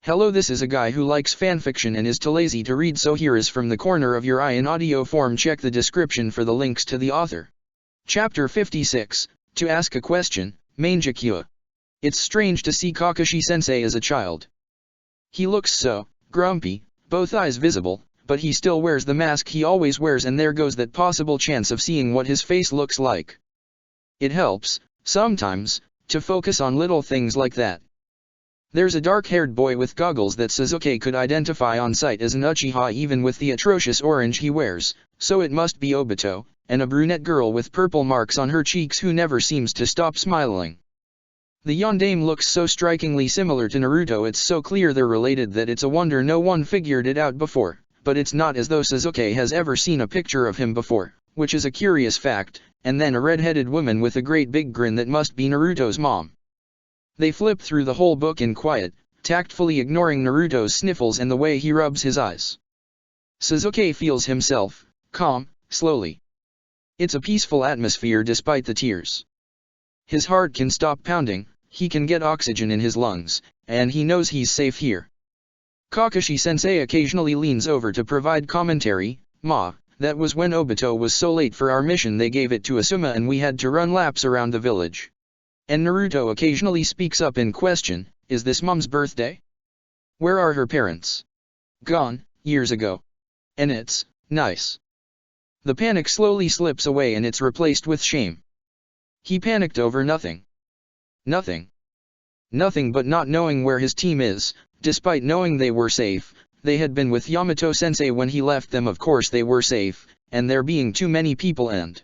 Hello, this is a guy who likes fanfiction and is too lazy to read, so here is from the corner of your eye in audio form. Check the description for the links to the author. Chapter 56, To Ask a Question, Mangekyou. It's strange to see Kakashi-sensei as a child. He looks so grumpy, both eyes visible, but he still wears the mask he always wears, and there goes that possible chance of seeing what his face looks like. It helps, sometimes, to focus on little things like that. There's a dark-haired boy with goggles that Sasuke could identify on sight as an Uchiha even with the atrocious orange he wears, so it must be Obito, and a brunette girl with purple marks on her cheeks who never seems to stop smiling. The Yondaime looks so strikingly similar to Naruto, it's so clear they're related that it's a wonder no one figured it out before, but it's not as though Sasuke has ever seen a picture of him before, which is a curious fact, and then a red-headed woman with a great big grin that must be Naruto's mom. They flip through the whole book in quiet, tactfully ignoring Naruto's sniffles and the way he rubs his eyes. Sasuke feels himself calm, slowly. It's a peaceful atmosphere despite the tears. His heart can stop pounding, he can get oxygen in his lungs, and he knows he's safe here. Kakashi-sensei occasionally leans over to provide commentary. Ma, that was when Obito was so late for our mission they gave it to Asuma and we had to run laps around the village. And Naruto occasionally speaks up in question, is this Mom's birthday? Where are her parents? Gone, years ago. And it's nice. The panic slowly slips away and it's replaced with shame. He panicked over nothing. Nothing. Nothing but not knowing where his team is, despite knowing they were safe. They had been with Yamato-sensei when he left them, of course they were safe, and there being too many people and...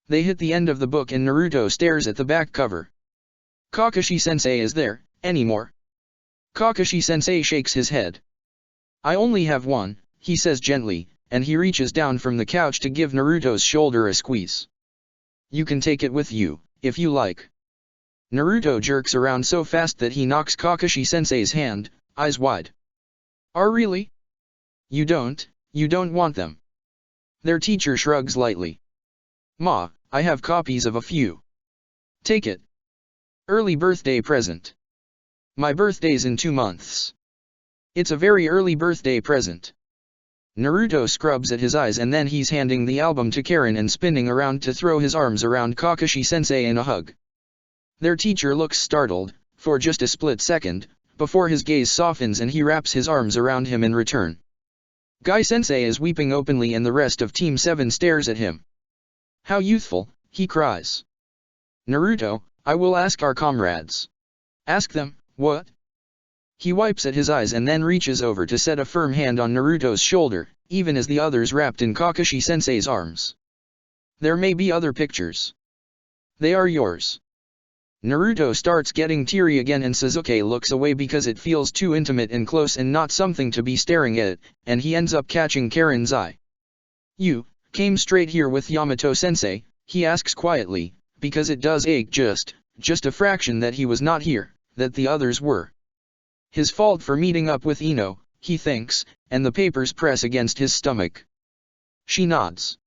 They hit the end of the book and Naruto stares at the back cover. Kakashi-sensei is there, anymore? Kakashi-sensei shakes his head. I only have one, he says gently, and he reaches down from the couch to give Naruto's shoulder a squeeze. You can take it with you, if you like. Naruto jerks around so fast that he knocks Kakashi-sensei's hand, eyes wide. Really? You don't want them? Their teacher shrugs lightly. Ma, I have copies of a few. Take it. Early birthday present. My birthday's in 2 months. It's a very early birthday present. Naruto scrubs at his eyes and then he's handing the album to Karen and spinning around to throw his arms around Kakashi-sensei in a hug. Their teacher looks startled, for just a split second, before his gaze softens and he wraps his arms around him in return. Guy-sensei is weeping openly and the rest of Team 7 stares at him. How youthful, he cries. Naruto, I will ask our comrades. Ask them, what? He wipes at his eyes and then reaches over to set a firm hand on Naruto's shoulder, even as the others wrapped in Kakashi-sensei's arms. There may be other pictures. They are yours. Naruto starts getting teary again and Sasuke looks away because it feels too intimate and close and not something to be staring at, and he ends up catching Karen's eye. You came straight here with Yamato-sensei, he asks quietly, because it does ache just a fraction that he was not here, that the others were. His fault for meeting up with Ino, he thinks, and the papers press against his stomach. She nods.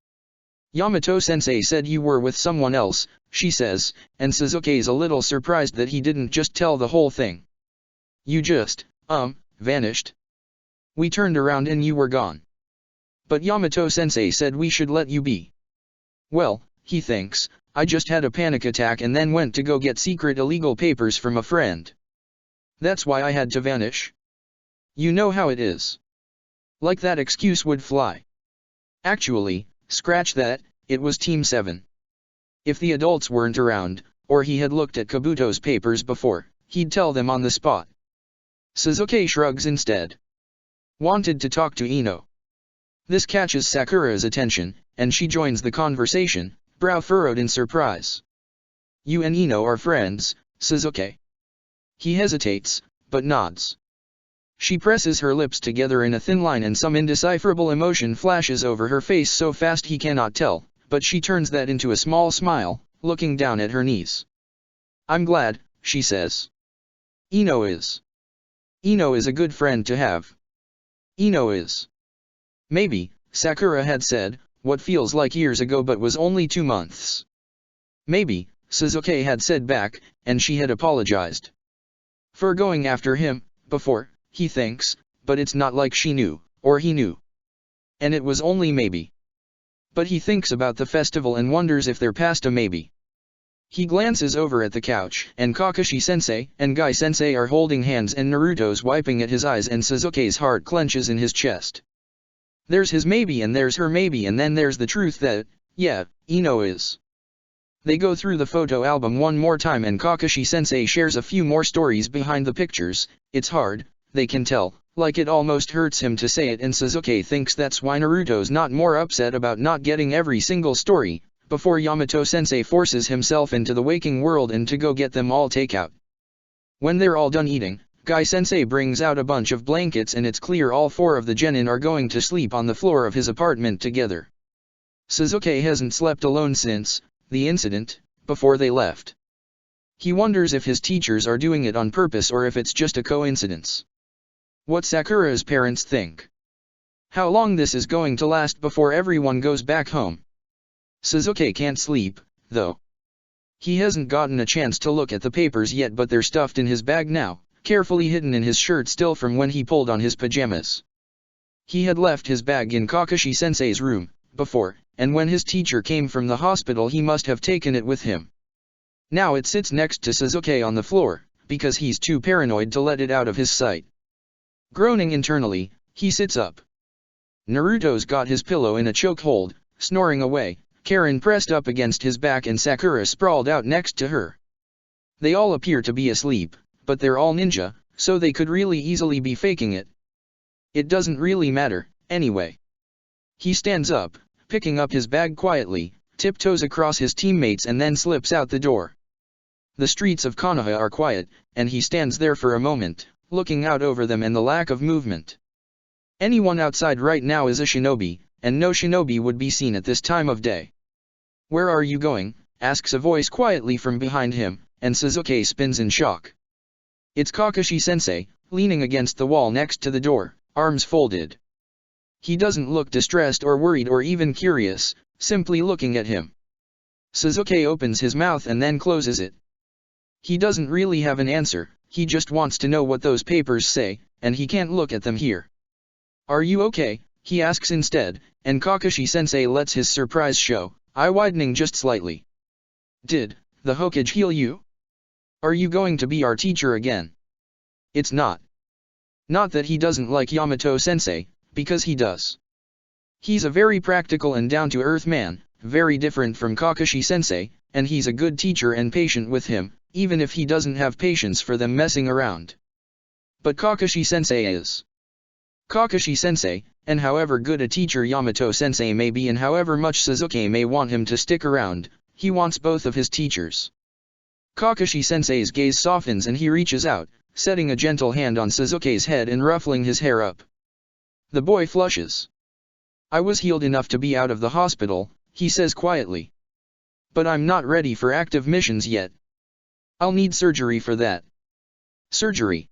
Yamato-sensei said you were with someone else, she says, and Sasuke's a little surprised that he didn't just tell the whole thing. You just, vanished. We turned around and you were gone. But Yamato-sensei said we should let you be. Well, he thinks, I just had a panic attack and then went to go get secret illegal papers from a friend. That's why I had to vanish. You know how it is. Like that excuse would fly. Actually, scratch that, it was Team 7. If the adults weren't around, or he had looked at Kabuto's papers before, he'd tell them on the spot. Sasuke shrugs instead. Wanted to talk to Ino. This catches Sakura's attention, and she joins the conversation, brow furrowed in surprise. You and Ino are friends, Sasuke. He hesitates, but nods. She presses her lips together in a thin line and some indecipherable emotion flashes over her face so fast he cannot tell, but she turns that into a small smile, looking down at her knees. I'm glad, she says. Ino is a good friend to have. Ino is. Maybe, Sakura had said, what feels like years ago but was only 2 months. Maybe, Sasuke had said back, and she had apologized for going after him, before. he thinks, but it's not like she knew, or he knew. And it was only maybe. But he thinks about the festival and wonders if they're past a maybe. He glances over at the couch, and Kakashi-sensei and Guy-sensei are holding hands and Naruto's wiping at his eyes and Sasuke's heart clenches in his chest. There's his maybe and there's her maybe and then there's the truth that, yeah, Ino is. They go through the photo album one more time and Kakashi-sensei shares a few more stories behind the pictures. It's hard, they can tell, like it almost hurts him to say it, and Sasuke thinks that's why Naruto's not more upset about not getting every single story, before Yamato-sensei forces himself into the waking world and to go get them all takeout. When they're all done eating, Guy-sensei brings out a bunch of blankets and it's clear all four of the genin are going to sleep on the floor of his apartment together. Sasuke hasn't slept alone since the incident, before they left. He wonders if his teachers are doing it on purpose or if it's just a coincidence. What Sakura's parents think. How long this is going to last before everyone goes back home. Sasuke can't sleep, though. He hasn't gotten a chance to look at the papers yet, but they're stuffed in his bag now, carefully hidden in his shirt still from when he pulled on his pajamas. He had left his bag in Kakashi-sensei's room, before, and when his teacher came from the hospital he must have taken it with him. Now it sits next to Sasuke on the floor, because he's too paranoid to let it out of his sight. Groaning internally, he sits up. Naruto's got his pillow in a chokehold, snoring away, Karen pressed up against his back and Sakura sprawled out next to her. They all appear to be asleep, but they're all ninja, so they could really easily be faking it. It doesn't really matter, anyway. He stands up, picking up his bag quietly, tiptoes across his teammates and then slips out the door. The streets of Konoha are quiet, and he stands there for a moment, looking out over them and the lack of movement. Anyone outside right now is a shinobi, and no shinobi would be seen at this time of day. "Where are you going?" asks a voice quietly from behind him, and Sasuke spins in shock. It's Kakashi-sensei, leaning against the wall next to the door, arms folded. He doesn't look distressed or worried or even curious, simply looking at him. Sasuke opens his mouth and then closes it. He doesn't really have an answer, he just wants to know what those papers say, and he can't look at them here. "Are you okay?" he asks instead, and Kakashi-sensei lets his surprise show, eye widening just slightly. "Did the Hokage heal you? Are you going to be our teacher again?" It's not. Not that he doesn't like Yamato-sensei, because he does. He's a very practical and down-to-earth man, very different from Kakashi-sensei, and he's a good teacher and patient with him, even if he doesn't have patience for them messing around. But Kakashi-sensei is Kakashi-sensei, and however good a teacher Yamato-sensei may be and however much Sasuke may want him to stick around, he wants both of his teachers. Kakashi-sensei's gaze softens and he reaches out, setting a gentle hand on Sasuke's head and ruffling his hair up. The boy flushes. "I was healed enough to be out of the hospital," he says quietly. "But I'm not ready for active missions yet. I'll need surgery for that." "Surgery?"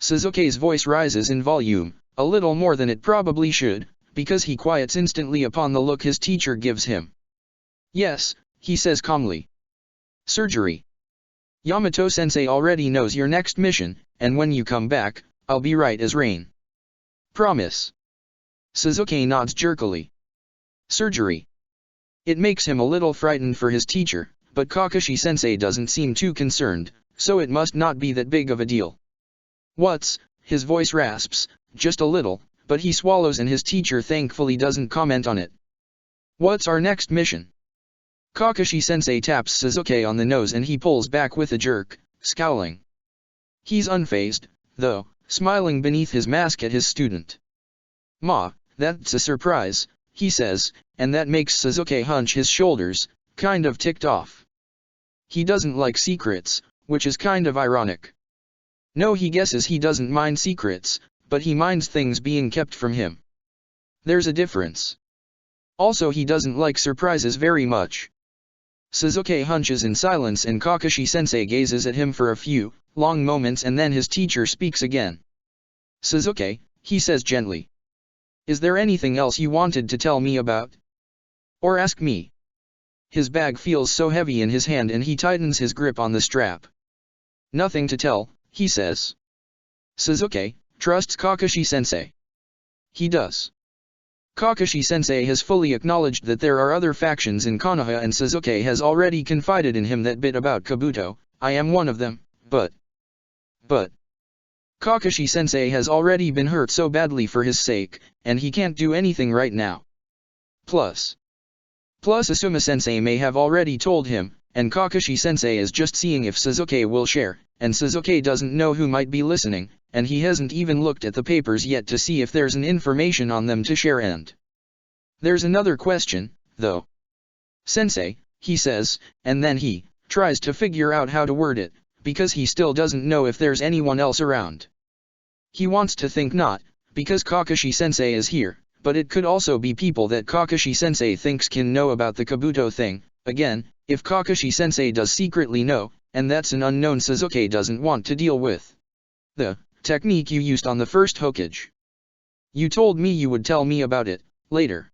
Sasuke's voice rises in volume, a little more than it probably should, because he quiets instantly upon the look his teacher gives him. "Yes," he says calmly. "Surgery. Yamato-sensei already knows your next mission, and when you come back, I'll be right as rain. Promise." Sasuke nods jerkily. Surgery. It makes him a little frightened for his teacher, but Kakashi-sensei doesn't seem too concerned, so it must not be that big of a deal. "What's," his voice rasps, just a little, but he swallows and his teacher thankfully doesn't comment on it. "What's our next mission?" Kakashi-sensei taps Sasuke on the nose and he pulls back with a jerk, scowling. He's unfazed, though, smiling beneath his mask at his student. "Ma, that's a surprise," he says, and that makes Sasuke hunch his shoulders, kind of ticked off. He doesn't like secrets, which is kind of ironic. No, he guesses he doesn't mind secrets, but he minds things being kept from him. There's a difference. Also, he doesn't like surprises very much. Sasuke hunches in silence and Kakashi-sensei gazes at him for a few long moments and then his teacher speaks again. "Sasuke," he says gently. "Is there anything else you wanted to tell me about? Or ask me?" His bag feels so heavy in his hand and he tightens his grip on the strap. "Nothing to tell," he says. "Sasuke, trusts Kakashi-sensei. He does. Kakashi-sensei has fully acknowledged that there are other factions in Konoha, and Sasuke has already confided in him that bit about Kabuto. I am one of them, but Kakashi-sensei has already been hurt so badly for his sake, and he can't do anything right now. Plus Asuma-sensei may have already told him, and Kakashi-sensei is just seeing if Sasuke will share, and Sasuke doesn't know who might be listening, and he hasn't even looked at the papers yet to see if there's an information on them to share. And there's another question, though. Sensei, he says, and then he tries to figure out how to word it, because he still doesn't know if there's anyone else around. He wants to think not, because Kakashi-sensei is here, but it could also be people that Kakashi-sensei thinks can know about the Kabuto thing. Again, if Kakashi-sensei does secretly know, and that's an unknown Sasuke doesn't want to deal with. The technique you used on the first Hokage. You told me you would tell me about it later.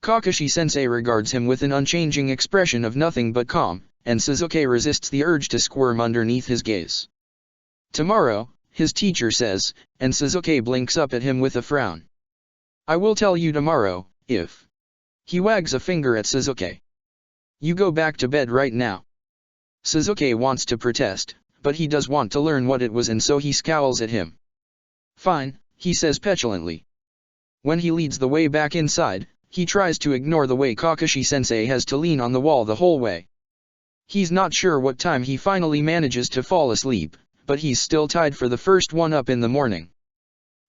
Kakashi-sensei regards him with an unchanging expression of nothing but calm, and Sasuke resists the urge to squirm underneath his gaze. Tomorrow, his teacher says, and Sasuke blinks up at him with a frown. I will tell you tomorrow, if. He wags a finger at Sasuke. You go back to bed right now. Sasuke wants to protest, but he does want to learn what it was, and so he scowls at him. Fine, he says petulantly. When he leads the way back inside, he tries to ignore the way Kakashi-sensei has to lean on the wall the whole way. He's not sure what time he finally manages to fall asleep, but he's still tied for the first one up in the morning.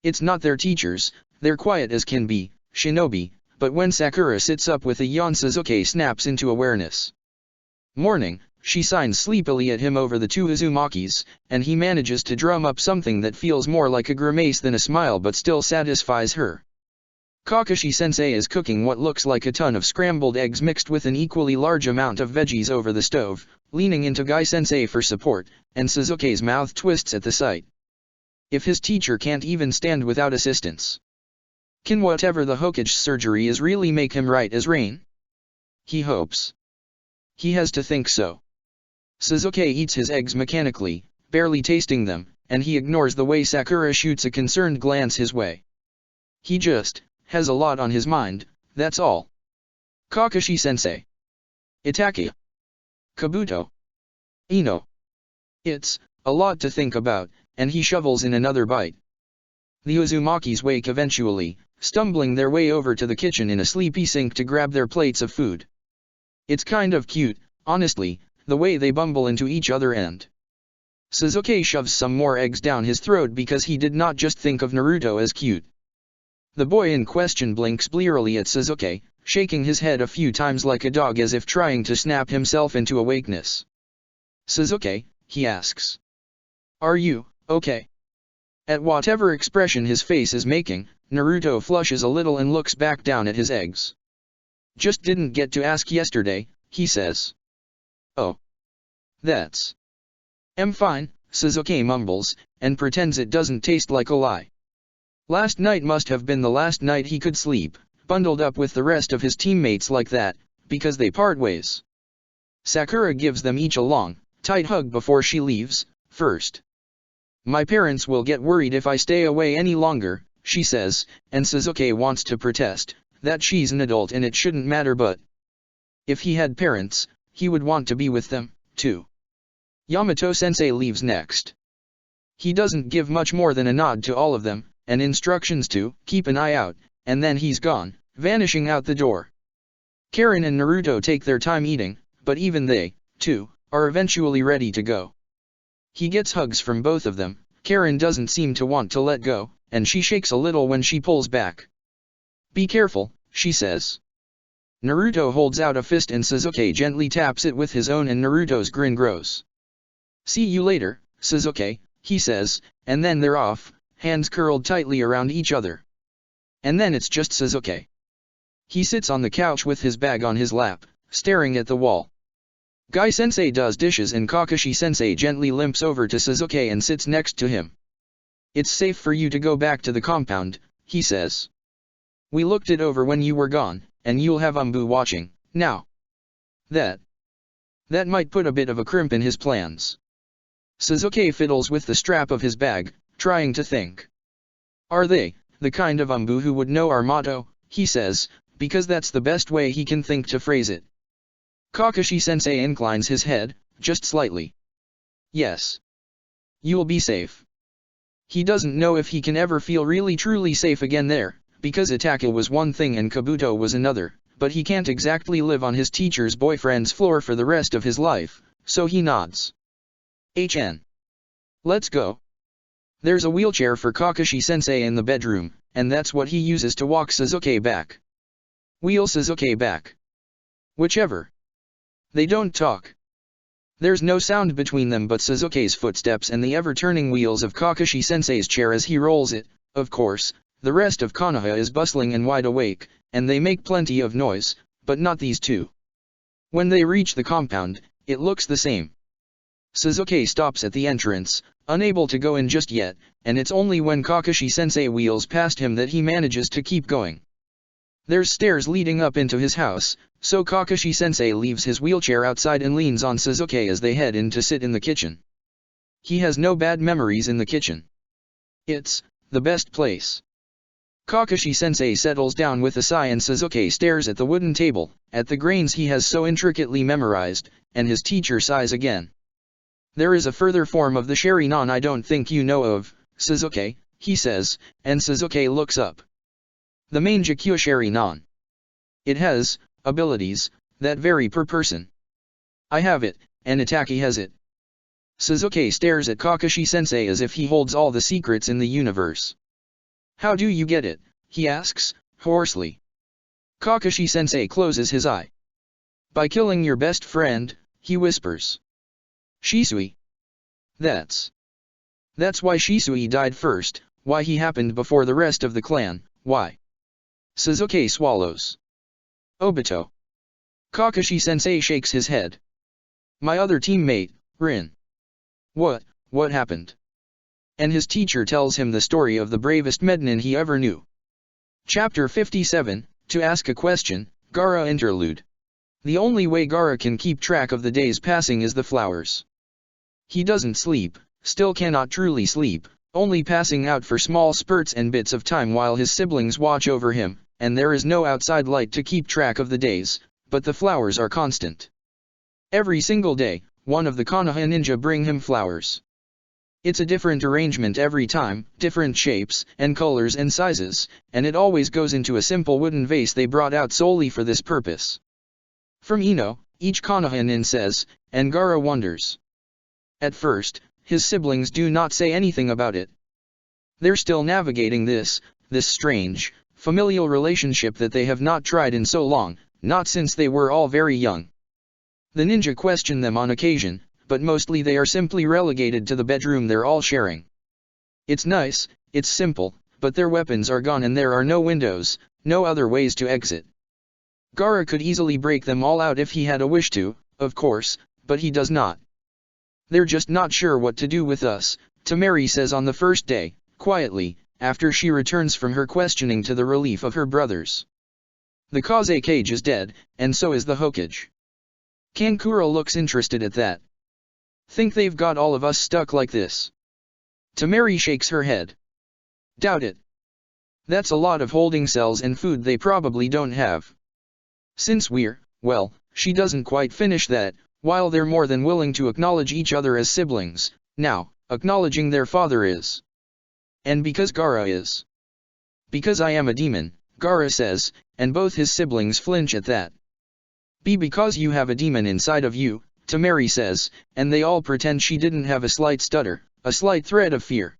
It's not their teachers, they're quiet as can be, shinobi, but when Sakura sits up with a yawn, Sasuke snaps into awareness. Morning, she signs sleepily at him over the two Uzumakis, and he manages to drum up something that feels more like a grimace than a smile but still satisfies her. Kakashi-sensei is cooking what looks like a ton of scrambled eggs mixed with an equally large amount of veggies over the stove, leaning into Gai-sensei for support, and Sasuke's mouth twists at the sight. If his teacher can't even stand without assistance, can whatever the Hokage surgery is really make him right as rain? He hopes. He has to think so. Sasuke eats his eggs mechanically, barely tasting them, and he ignores the way Sakura shoots a concerned glance his way. He just has a lot on his mind, that's all. Kakashi-sensei. Itachi. Kabuto. Ino. It's a lot to think about, and he shovels in another bite. The Uzumakis wake eventually, stumbling their way over to the kitchen in a sleepy sync to grab their plates of food. It's kind of cute, honestly, the way they bumble into each other, and Sasuke shoves some more eggs down his throat because he did not just think of Naruto as cute. The boy in question blinks blearily at Sasuke, shaking his head a few times like a dog as if trying to snap himself into awakeness. Sasuke, he asks. Are you okay? At whatever expression his face is making, Naruto flushes a little and looks back down at his eggs. Just didn't get to ask yesterday, he says. Oh. That's. I'm fine, Sasuke mumbles, and pretends it doesn't taste like a lie. Last night must have been the last night he could sleep, bundled up with the rest of his teammates like that, because they part ways. Sakura gives them each a long, tight hug before she leaves. First, my parents will get worried if I stay away any longer, she says, and Sasuke wants to protest, that she's an adult and it shouldn't matter, but if he had parents, he would want to be with them, too. Yamato-sensei leaves next. He doesn't give much more than a nod to all of them, and instructions to keep an eye out, and then he's gone, vanishing out the door. Karin and Naruto take their time eating, but even they, too, are eventually ready to go. He gets hugs from both of them. Karin doesn't seem to want to let go, and she shakes a little when she pulls back. Be careful, she says. Naruto holds out a fist and Sasuke gently taps it with his own, and Naruto's grin grows. See you later, Sasuke, he says, and then they're off, hands curled tightly around each other. And then it's just Sasuke. He sits on the couch with his bag on his lap, staring at the wall. Gai-sensei does dishes and Kakashi-sensei gently limps over to Sasuke and sits next to him. It's safe for you to go back to the compound, he says. We looked it over when you were gone, and you'll have Umbu watching, now. That might put a bit of a crimp in his plans. Sasuke fiddles with the strap of his bag, trying to think. Are they, the kind of umbu who would know our motto, he says, because that's the best way he can think to phrase it. Kakashi-sensei inclines his head, just slightly. Yes. You'll be safe. He doesn't know if he can ever feel really truly safe again there, because Itachi was one thing and Kabuto was another, but he can't exactly live on his teacher's boyfriend's floor for the rest of his life, so he nods. HN. Let's go. There's a wheelchair for Kakashi-sensei in the bedroom, and that's what he uses to walk Sasuke back. Wheel Sasuke back. Whichever. They don't talk. There's no sound between them but Sasuke's footsteps and the ever-turning wheels of Kakashi-sensei's chair as he rolls it. Of course, the rest of Konoha is bustling and wide awake, and they make plenty of noise, but not these two. When they reach the compound, it looks the same. Sasuke stops at the entrance, unable to go in just yet, and it's only when Kakashi-sensei wheels past him that he manages to keep going. There's stairs leading up into his house, so Kakashi-sensei leaves his wheelchair outside and leans on Sasuke as they head in to sit in the kitchen. He has no bad memories in the kitchen. It's the best place. Kakashi-sensei settles down with a sigh and Sasuke stares at the wooden table, at the grains he has so intricately memorized, and his teacher sighs again. There is a further form of the Sharingan I don't think you know of, Sasuke, he says, and Sasuke looks up. The Mangekyo Sharingan. It has abilities that vary per person. I have it, and Itachi has it. Sasuke stares at Kakashi-sensei as if he holds all the secrets in the universe. How do you get it? He asks, hoarsely. Kakashi-sensei closes his eye. By killing your best friend, he whispers. Shisui. That's why Shisui died first, why he happened before the rest of the clan, why. Sasuke swallows. Obito. Kakashi-sensei shakes his head. My other teammate, Rin. What happened? And his teacher tells him the story of the bravest Mednin he ever knew. Chapter 57, To Ask a Question, Gaara Interlude. The only way Gaara can keep track of the days passing is the flowers. He doesn't sleep, still cannot truly sleep, only passing out for small spurts and bits of time while his siblings watch over him, and there is no outside light to keep track of the days, but the flowers are constant. Every single day, one of the Konoha ninja bring him flowers. It's a different arrangement every time, different shapes, and colors and sizes, and it always goes into a simple wooden vase they brought out solely for this purpose. From Ino, each Konoha nin says, and Gaara wonders. At first, his siblings do not say anything about it. They're still navigating this strange, familial relationship that they have not tried in so long, not since they were all very young. The ninja question them on occasion, but mostly they are simply relegated to the bedroom they're all sharing. It's nice, it's simple, but their weapons are gone and there are no windows, no other ways to exit. Gaara could easily break them all out if he had a wish to, of course, but he does not. They're just not sure what to do with us, Temari says on the first day, quietly, after she returns from her questioning to the relief of her brothers. The Kaze cage is dead, and so is the Hokage. Kankura looks interested at that. Think they've got all of us stuck like this? Temari shakes her head. Doubt it. That's a lot of holding cells and food they probably don't have. Since we're, well, she doesn't quite finish that, while they're more than willing to acknowledge each other as siblings, now, acknowledging their father is. And because Gaara is. Because I am a demon, Gaara says, and both his siblings flinch at that. Be because you have a demon inside of you, Temari says, and they all pretend she didn't have a slight stutter, a slight thread of fear.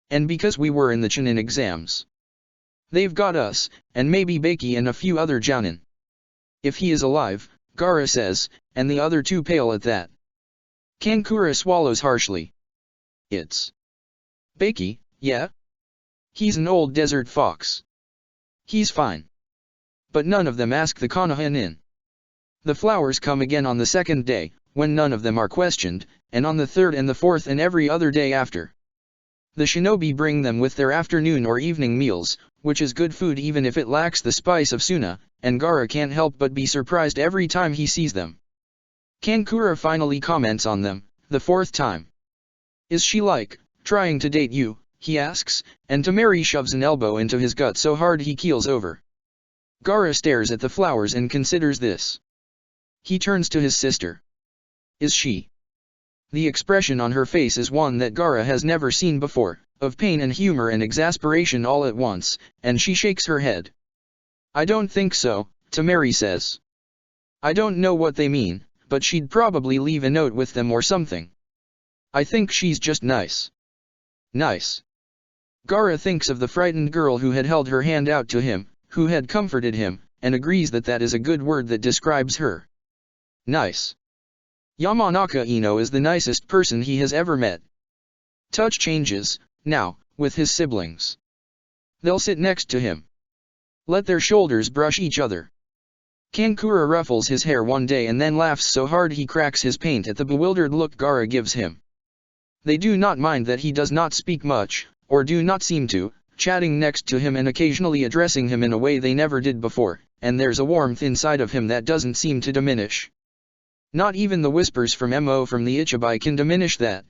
And because we were in the Chunin exams. They've got us, and maybe Baki and a few other Jounin. If he is alive, Gaara says, and the other two pale at that. Kankura swallows harshly. It's Baki, yeah? He's an old desert fox. He's fine. But none of them ask the Konoha nin. The flowers come again on the second day, when none of them are questioned, and on the third and the fourth and every other day after. The shinobi bring them with their afternoon or evening meals, which is good food even if it lacks the spice of Suna, and Gaara can't help but be surprised every time he sees them. Kankura finally comments on them, the fourth time. Is she like, trying to date you, he asks, and Temari shoves an elbow into his gut so hard he keels over. Gaara stares at the flowers and considers this. He turns to his sister. Is she? The expression on her face is one that Gaara has never seen before, of pain and humor and exasperation all at once, and she shakes her head. I don't think so, Temari says. I don't know what they mean, but she'd probably leave a note with them or something. I think she's just nice. Nice. Gaara thinks of the frightened girl who had held her hand out to him, who had comforted him, and agrees that that is a good word that describes her. Nice. Yamanaka Ino is the nicest person he has ever met. Touch changes, now, with his siblings. They'll sit next to him. Let their shoulders brush each other. Kankura ruffles his hair one day and then laughs so hard he cracks his paint at the bewildered look Gaara gives him. They do not mind that he does not speak much, or do not seem to, chatting next to him and occasionally addressing him in a way they never did before, and there's a warmth inside of him that doesn't seem to diminish. Not even the whispers from Mo from the Ichibai can diminish that.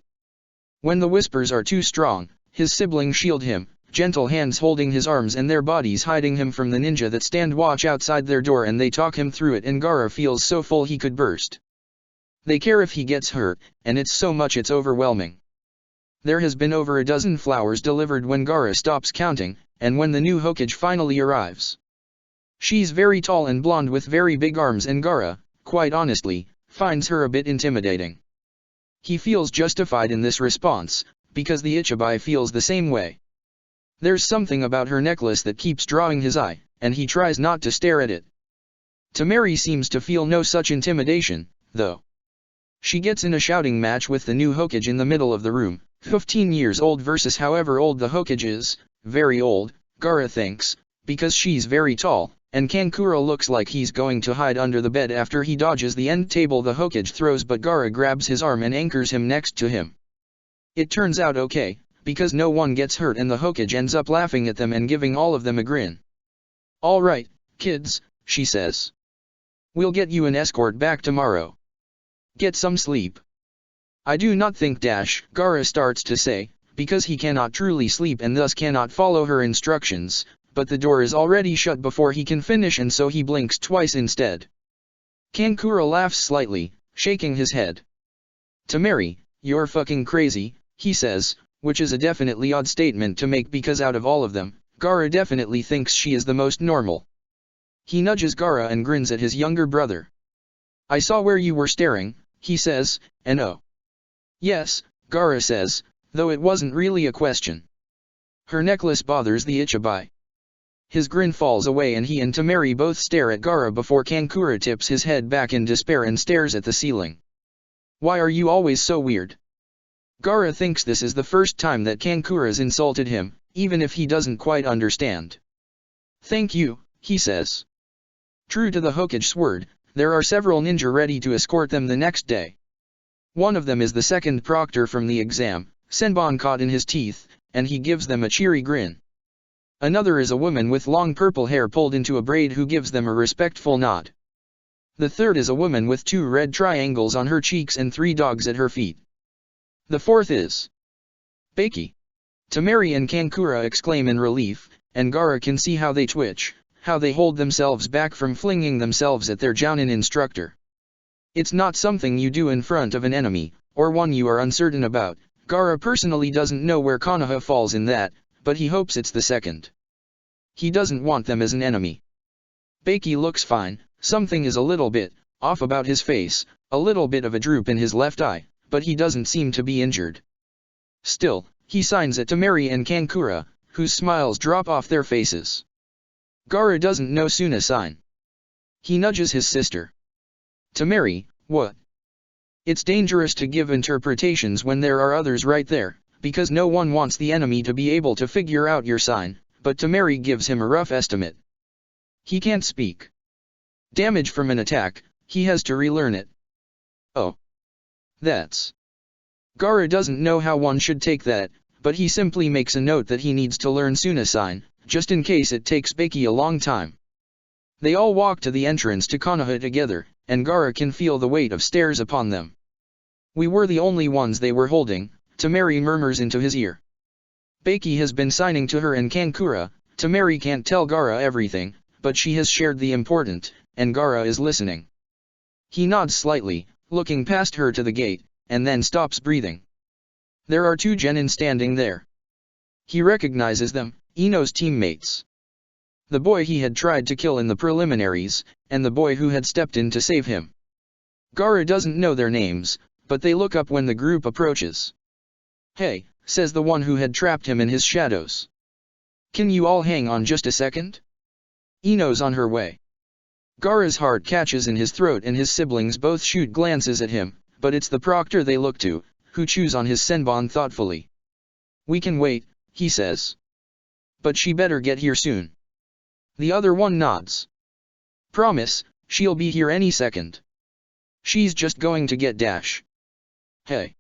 When the whispers are too strong, his siblings shield him, gentle hands holding his arms and their bodies hiding him from the ninja that stand watch outside their door, and they talk him through it, and Gaara feels so full he could burst. They care if he gets hurt, and it's so much it's overwhelming. There has been over a dozen flowers delivered when Gaara stops counting, and when the new Hokage finally arrives. She's very tall and blonde with very big arms, and Gaara, quite honestly, finds her a bit intimidating. He feels justified in this response, because the Ichibai feels the same way. There's something about her necklace that keeps drawing his eye, and he tries not to stare at it. Temari seems to feel no such intimidation, though. She gets in a shouting match with the new Hokage in the middle of the room, 15 years old versus however old the Hokage is, very old, Gaara thinks, because she's very tall, and Kankura looks like he's going to hide under the bed after he dodges the end table the Hokage throws, but Gaara grabs his arm and anchors him next to him. It turns out okay, because no one gets hurt and the Hokage ends up laughing at them and giving all of them a grin. All right, kids, she says. We'll get you an escort back tomorrow. Get some sleep. I do not think Gaara starts to say, because he cannot truly sleep and thus cannot follow her instructions, but the door is already shut before he can finish, and so he blinks twice instead. Kankura laughs slightly, shaking his head. Temari, you're fucking crazy, he says, which is a definitely odd statement to make because out of all of them, Gaara definitely thinks she is the most normal. He nudges Gaara and grins at his younger brother. I saw where you were staring, he says, and oh. Yes, Gaara says, though it wasn't really a question. Her necklace bothers the Ichibai. His grin falls away and he and Temari both stare at Gaara before Kankura tips his head back in despair and stares at the ceiling. Why are you always so weird? Gaara thinks this is the first time that Kankura's insulted him, even if he doesn't quite understand. Thank you, he says. True to the Hokage's word, there are several ninja ready to escort them the next day. One of them is the second proctor from the exam, Senbon caught in his teeth, and he gives them a cheery grin. Another is a woman with long purple hair pulled into a braid who gives them a respectful nod. The third is a woman with 2 red triangles on her cheeks and 3 dogs at her feet. The fourth is Beiki. Temari and Kankura exclaim in relief, and Gaara can see how they twitch, how they hold themselves back from flinging themselves at their Jounin instructor. It's not something you do in front of an enemy, or one you are uncertain about. Gaara personally doesn't know where Konoha falls in that, but he hopes it's the second. He doesn't want them as an enemy. Beiki looks fine, something is a little bit off about his face, a little bit of a droop in his left eye, but he doesn't seem to be injured. Still, he signs at Temari and Kankura, whose smiles drop off their faces. Gaara doesn't know Suna sign. He nudges his sister. Temari, what? It's dangerous to give interpretations when there are others right there, because no one wants the enemy to be able to figure out your sign, but Temari gives him a rough estimate. He can't speak. Damage from an attack, he has to relearn it. Oh. That's. Gaara doesn't know how one should take that, but he simply makes a note that he needs to learn Suna sign, just in case it takes Beiki a long time. They all walk to the entrance to Konoha together, and Gaara can feel the weight of stares upon them. We were the only ones they were holding, Temari murmurs into his ear. Baki has been signing to her and Kankura. Temari can't tell Gaara everything, but she has shared the important, and Gaara is listening. He nods slightly, looking past her to the gate, and then stops breathing. There are two genin standing there. He recognizes them, Ino's teammates. The boy he had tried to kill in the preliminaries, and the boy who had stepped in to save him. Gaara doesn't know their names, but they look up when the group approaches. "Hey," says the one who had trapped him in his shadows. "Can you all hang on just a second? Ino's on her way." Gaara's heart catches in his throat and his siblings both shoot glances at him, but it's the proctor they look to, who chews on his senbon thoughtfully. "We can wait," he says. "But she better get here soon." The other one nods. "Promise, she'll be here any second. She's just going to get Dash." "Hey!"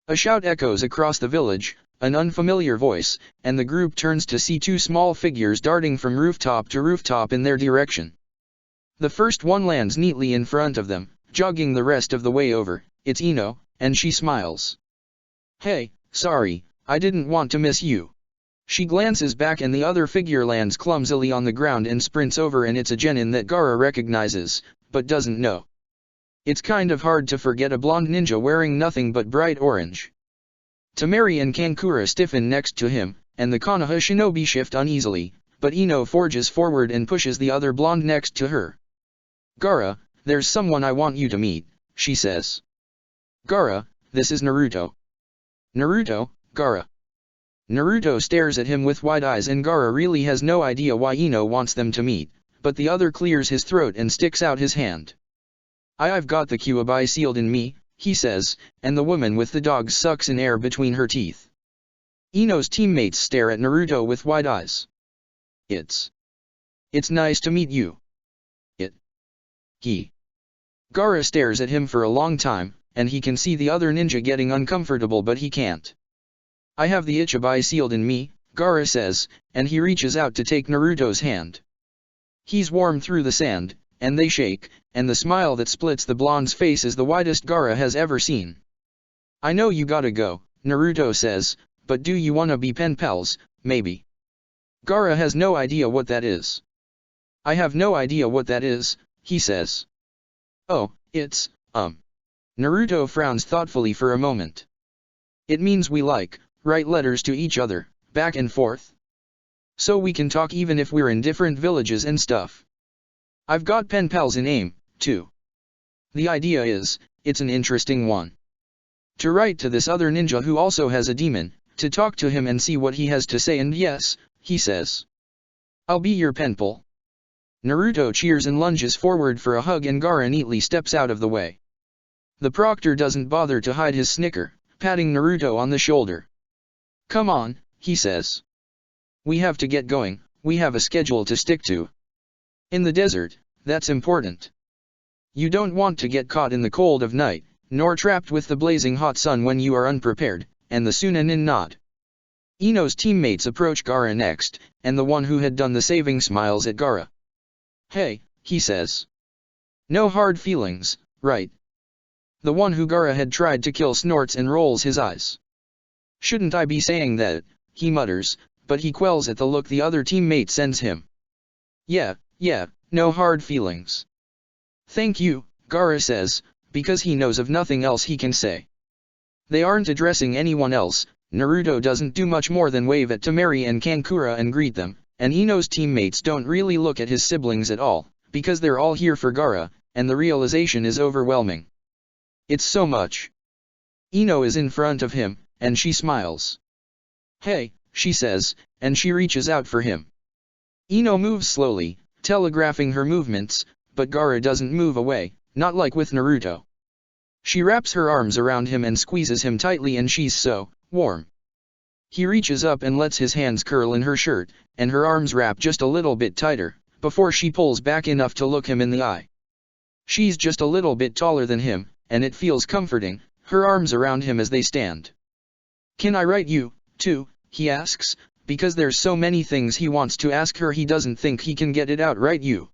A shout echoes across the village, an unfamiliar voice, and the group turns to see two small figures darting from rooftop to rooftop in their direction. The first one lands neatly in front of them, jogging the rest of the way over. It's Ino, and she smiles. "Hey, sorry, I didn't want to miss you." She glances back and the other figure lands clumsily on the ground and sprints over, and it's a genin that Gaara recognizes, but doesn't know. It's kind of hard to forget a blonde ninja wearing nothing but bright orange. Temari and Kankura stiffen next to him, and the Konoha shinobi shift uneasily, but Ino forges forward and pushes the other blonde next to her. "Gaara, there's someone I want you to meet," she says. "Gaara, this is Naruto." "Naruto, Gaara." Naruto stares at him with wide eyes, and Gaara really has no idea why Ino wants them to meet, but the other clears his throat and sticks out his hand. "I've got the Kyuubi sealed in me," he says, and the woman with the dogs sucks in air between her teeth. Ino's teammates stare at Naruto with wide eyes. It's nice to meet you." Gaara stares at him for a long time, and he can see the other ninja getting uncomfortable, but he can't. "I have the Ichibai sealed in me," Gaara says, and he reaches out to take Naruto's hand. He's warm through the sand, and they shake, and the smile that splits the blonde's face is the widest Gaara has ever seen. "I know you gotta go," Naruto says, "but do you wanna be pen pals, maybe?" Gaara has no idea what that is. "I have no idea what that is," he says. "Oh, it's, Naruto frowns thoughtfully for a moment. "It means we write letters to each other, back and forth. So we can talk even if we're in different villages and stuff. I've got pen pals in AIM, too. The idea is, it's an interesting one. To write to this other ninja who also has a demon, to talk to him and see what he has to say, and yes," he says. "I'll be your pen pal." Naruto cheers and lunges forward for a hug, and Gaara neatly steps out of the way. The proctor doesn't bother to hide his snicker, patting Naruto on the shoulder. "Come on," he says. "We have to get going, we have a schedule to stick to. In the desert, that's important. You don't want to get caught in the cold of night, nor trapped with the blazing hot sun when you are unprepared," and the Sunanin nod. Ino's teammates approach Gaara next, and the one who had done the saving smiles at Gaara. "Hey," he says. "No hard feelings, right?" The one who Gaara had tried to kill snorts and rolls his eyes. "Shouldn't I be saying that?" he mutters, but he quells at the look the other teammate sends him. Yeah, no hard feelings." "Thank you," Gaara says, because he knows of nothing else he can say. They aren't addressing anyone else. Naruto doesn't do much more than wave at Temari and Kankura and greet them, and Ino's teammates don't really look at his siblings at all, because they're all here for Gaara, and the realization is overwhelming. It's so much. Ino is in front of him, and she smiles. "Hey," she says, and she reaches out for him. Ino moves slowly, telegraphing her movements, but Gaara doesn't move away, not like with Naruto. She wraps her arms around him and squeezes him tightly, and she's so warm. He reaches up and lets his hands curl in her shirt, and her arms wrap just a little bit tighter, before she pulls back enough to look him in the eye. She's just a little bit taller than him, and it feels comforting, her arms around him as they stand. "Can I write you, too?" he asks, because there's so many things he wants to ask her he doesn't think he can get it out right. "You."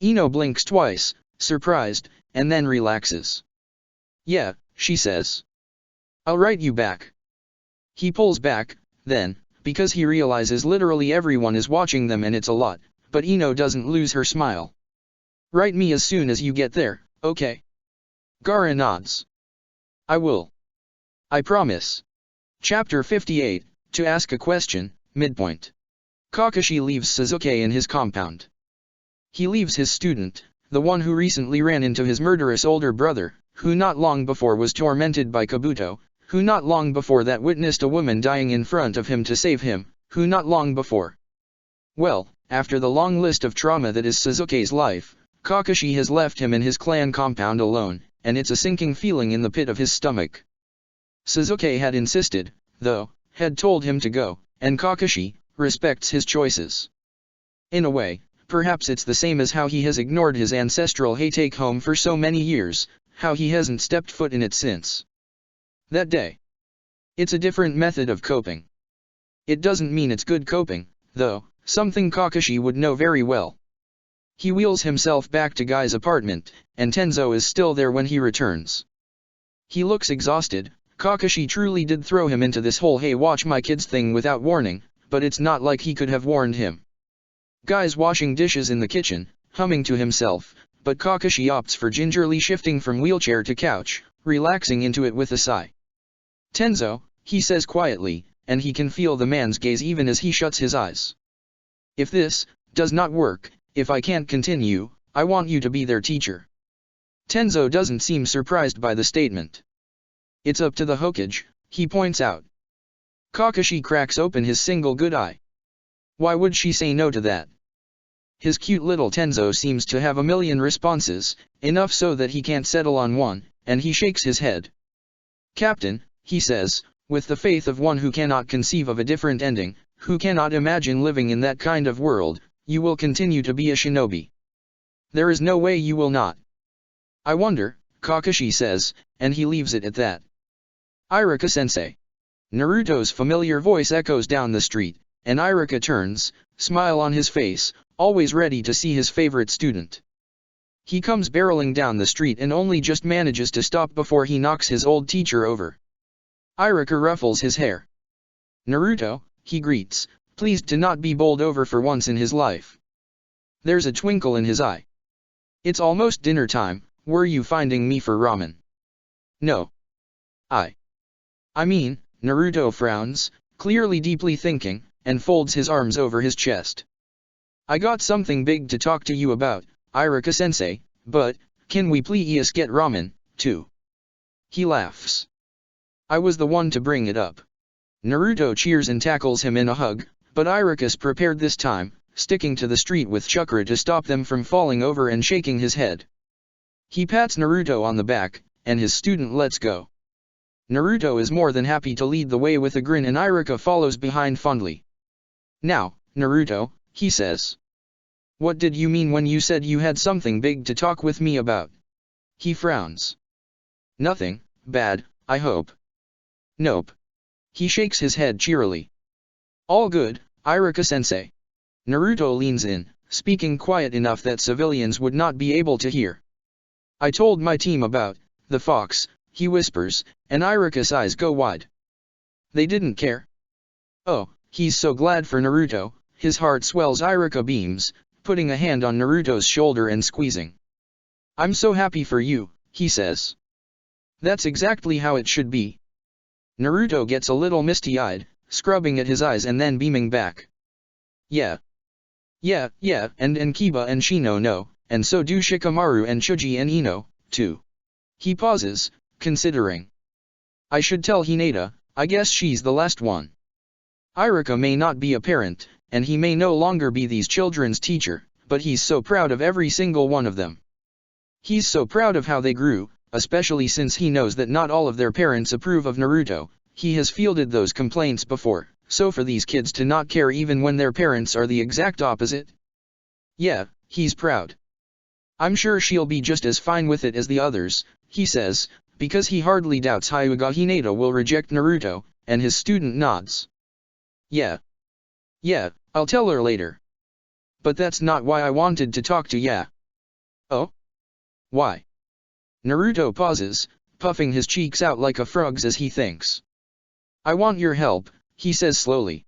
Ino blinks twice, surprised, and then relaxes. "Yeah," she says. "I'll write you back." He pulls back, Then, because he realizes literally everyone is watching them and it's a lot, but Ino doesn't lose her smile. Write me as soon as you get there, okay? Gaara nods. I will. I promise. Chapter 58, To Ask a Question, Midpoint. Kakashi leaves Sasuke in his compound. He leaves his student, the one who recently ran into his murderous older brother, who not long before was tormented by Kabuto, who not long before that witnessed a woman dying in front of him to save him, who not long before. Well, after the long list of trauma that is Sasuke's life, Kakashi has left him in his clan compound alone, and it's a sinking feeling in the pit of his stomach. Sasuke had insisted, though, had told him to go, and Kakashi respects his choices. In a way, perhaps it's the same as how he has ignored his ancestral Haytake home for so many years, how he hasn't stepped foot in it since that day. It's a different method of coping. It doesn't mean it's good coping, though, something Kakashi would know very well. He wheels himself back to Guy's apartment, and Tenzo is still there when he returns. He looks exhausted. Kakashi truly did throw him into this whole "hey watch my kids" thing without warning, but it's not like he could have warned him. Guy's washing dishes in the kitchen, humming to himself, but Kakashi opts for gingerly shifting from wheelchair to couch, relaxing into it with a sigh. Tenzo, he says quietly, and he can feel the man's gaze even as he shuts his eyes. If this does not work, if I can't continue, I want you to be their teacher. Tenzo doesn't seem surprised by the statement. It's up to the Hokage, he points out. Kakashi cracks open his single good eye. Why would she say no to that? His cute little Tenzo seems to have a million responses, enough so that he can't settle on one, and he shakes his head. Captain, he says, with the faith of one who cannot conceive of a different ending, who cannot imagine living in that kind of world, you will continue to be a shinobi. There is no way you will not. I wonder, Kakashi says, and he leaves it at that. Iruka-sensei. Naruto's familiar voice echoes down the street, and Iruka turns, smile on his face, always ready to see his favorite student. He comes barreling down the street and only just manages to stop before he knocks his old teacher over. Iruka ruffles his hair. Naruto, he greets, pleased to not be bowled over for once in his life. There's a twinkle in his eye. It's almost dinner time, were you finding me for ramen? No. I mean, Naruto frowns, clearly deeply thinking, and folds his arms over his chest. I got something big to talk to you about, Iruka-sensei, but, can we please get ramen, too? He laughs. I was the one to bring it up. Naruto cheers and tackles him in a hug, but Iruka's prepared this time, sticking to the street with chakra to stop them from falling over and shaking his head. He pats Naruto on the back, and his student lets go. Naruto is more than happy to lead the way with a grin, and Iruka follows behind fondly. Now, Naruto, he says. What did you mean when you said you had something big to talk with me about? He frowns. Nothing bad, I hope. Nope. He shakes his head cheerily. All good, Iruka-sensei. Naruto leans in, speaking quiet enough that civilians would not be able to hear. I told my team about the fox, he whispers, and Iruka's eyes go wide. They didn't care. Oh, he's so glad for Naruto, his heart swells. Iruka beams, putting a hand on Naruto's shoulder and squeezing. I'm so happy for you, he says. That's exactly how it should be. Naruto gets a little misty-eyed, scrubbing at his eyes and then beaming back. Yeah, and Kiba and Shino know, and so do Shikamaru and Chuji and Ino, too. He pauses, considering. I should tell Hinata, I guess she's the last one. Iruka may not be a parent, and he may no longer be these children's teacher, but he's so proud of every single one of them. He's so proud of how they grew, especially since he knows that not all of their parents approve of Naruto. He has fielded those complaints before, so for these kids to not care even when their parents are the exact opposite? Yeah, he's proud. I'm sure she'll be just as fine with it as the others, he says, because he hardly doubts Hyuga Hinata will reject Naruto, and his student nods. Yeah, I'll tell her later. But that's not why I wanted to talk to ya. Oh? Why? Naruto pauses, puffing his cheeks out like a frog's as he thinks. I want your help, he says slowly.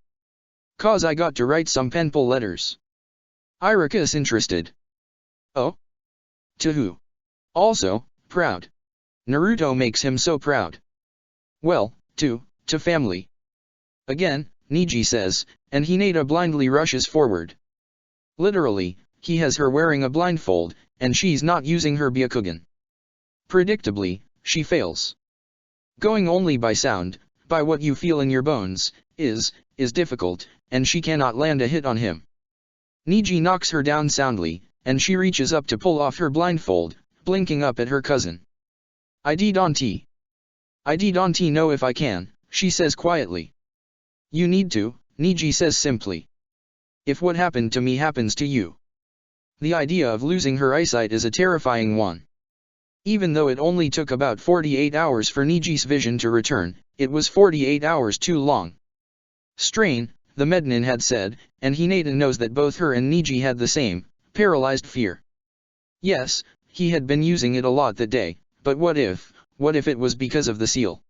"'Cause I got to write some penpal letters." Iruka is interested. "Oh? To who?" "Also, proud. Naruto makes him so proud." "Well, to family." Again, Neji says, and Hinata blindly rushes forward. Literally, he has her wearing a blindfold, and she's not using her Byakugan. Predictably, she fails. Going only by sound, by what you feel in your bones, is difficult, and she cannot land a hit on him. Neji knocks her down soundly, and she reaches up to pull off her blindfold, blinking up at her cousin. "I don't know if I can," she says quietly. "You need to," Neji says simply. "If what happened to me happens to you." The idea of losing her eyesight is a terrifying one. Even though it only took about 48 hours for Neji's vision to return, it was 48 hours too long. Strain, the Mednin had said, and Hinata knows that both her and Neji had the same, paralyzed fear. Yes, he had been using it a lot that day, but what if it was because of the seal?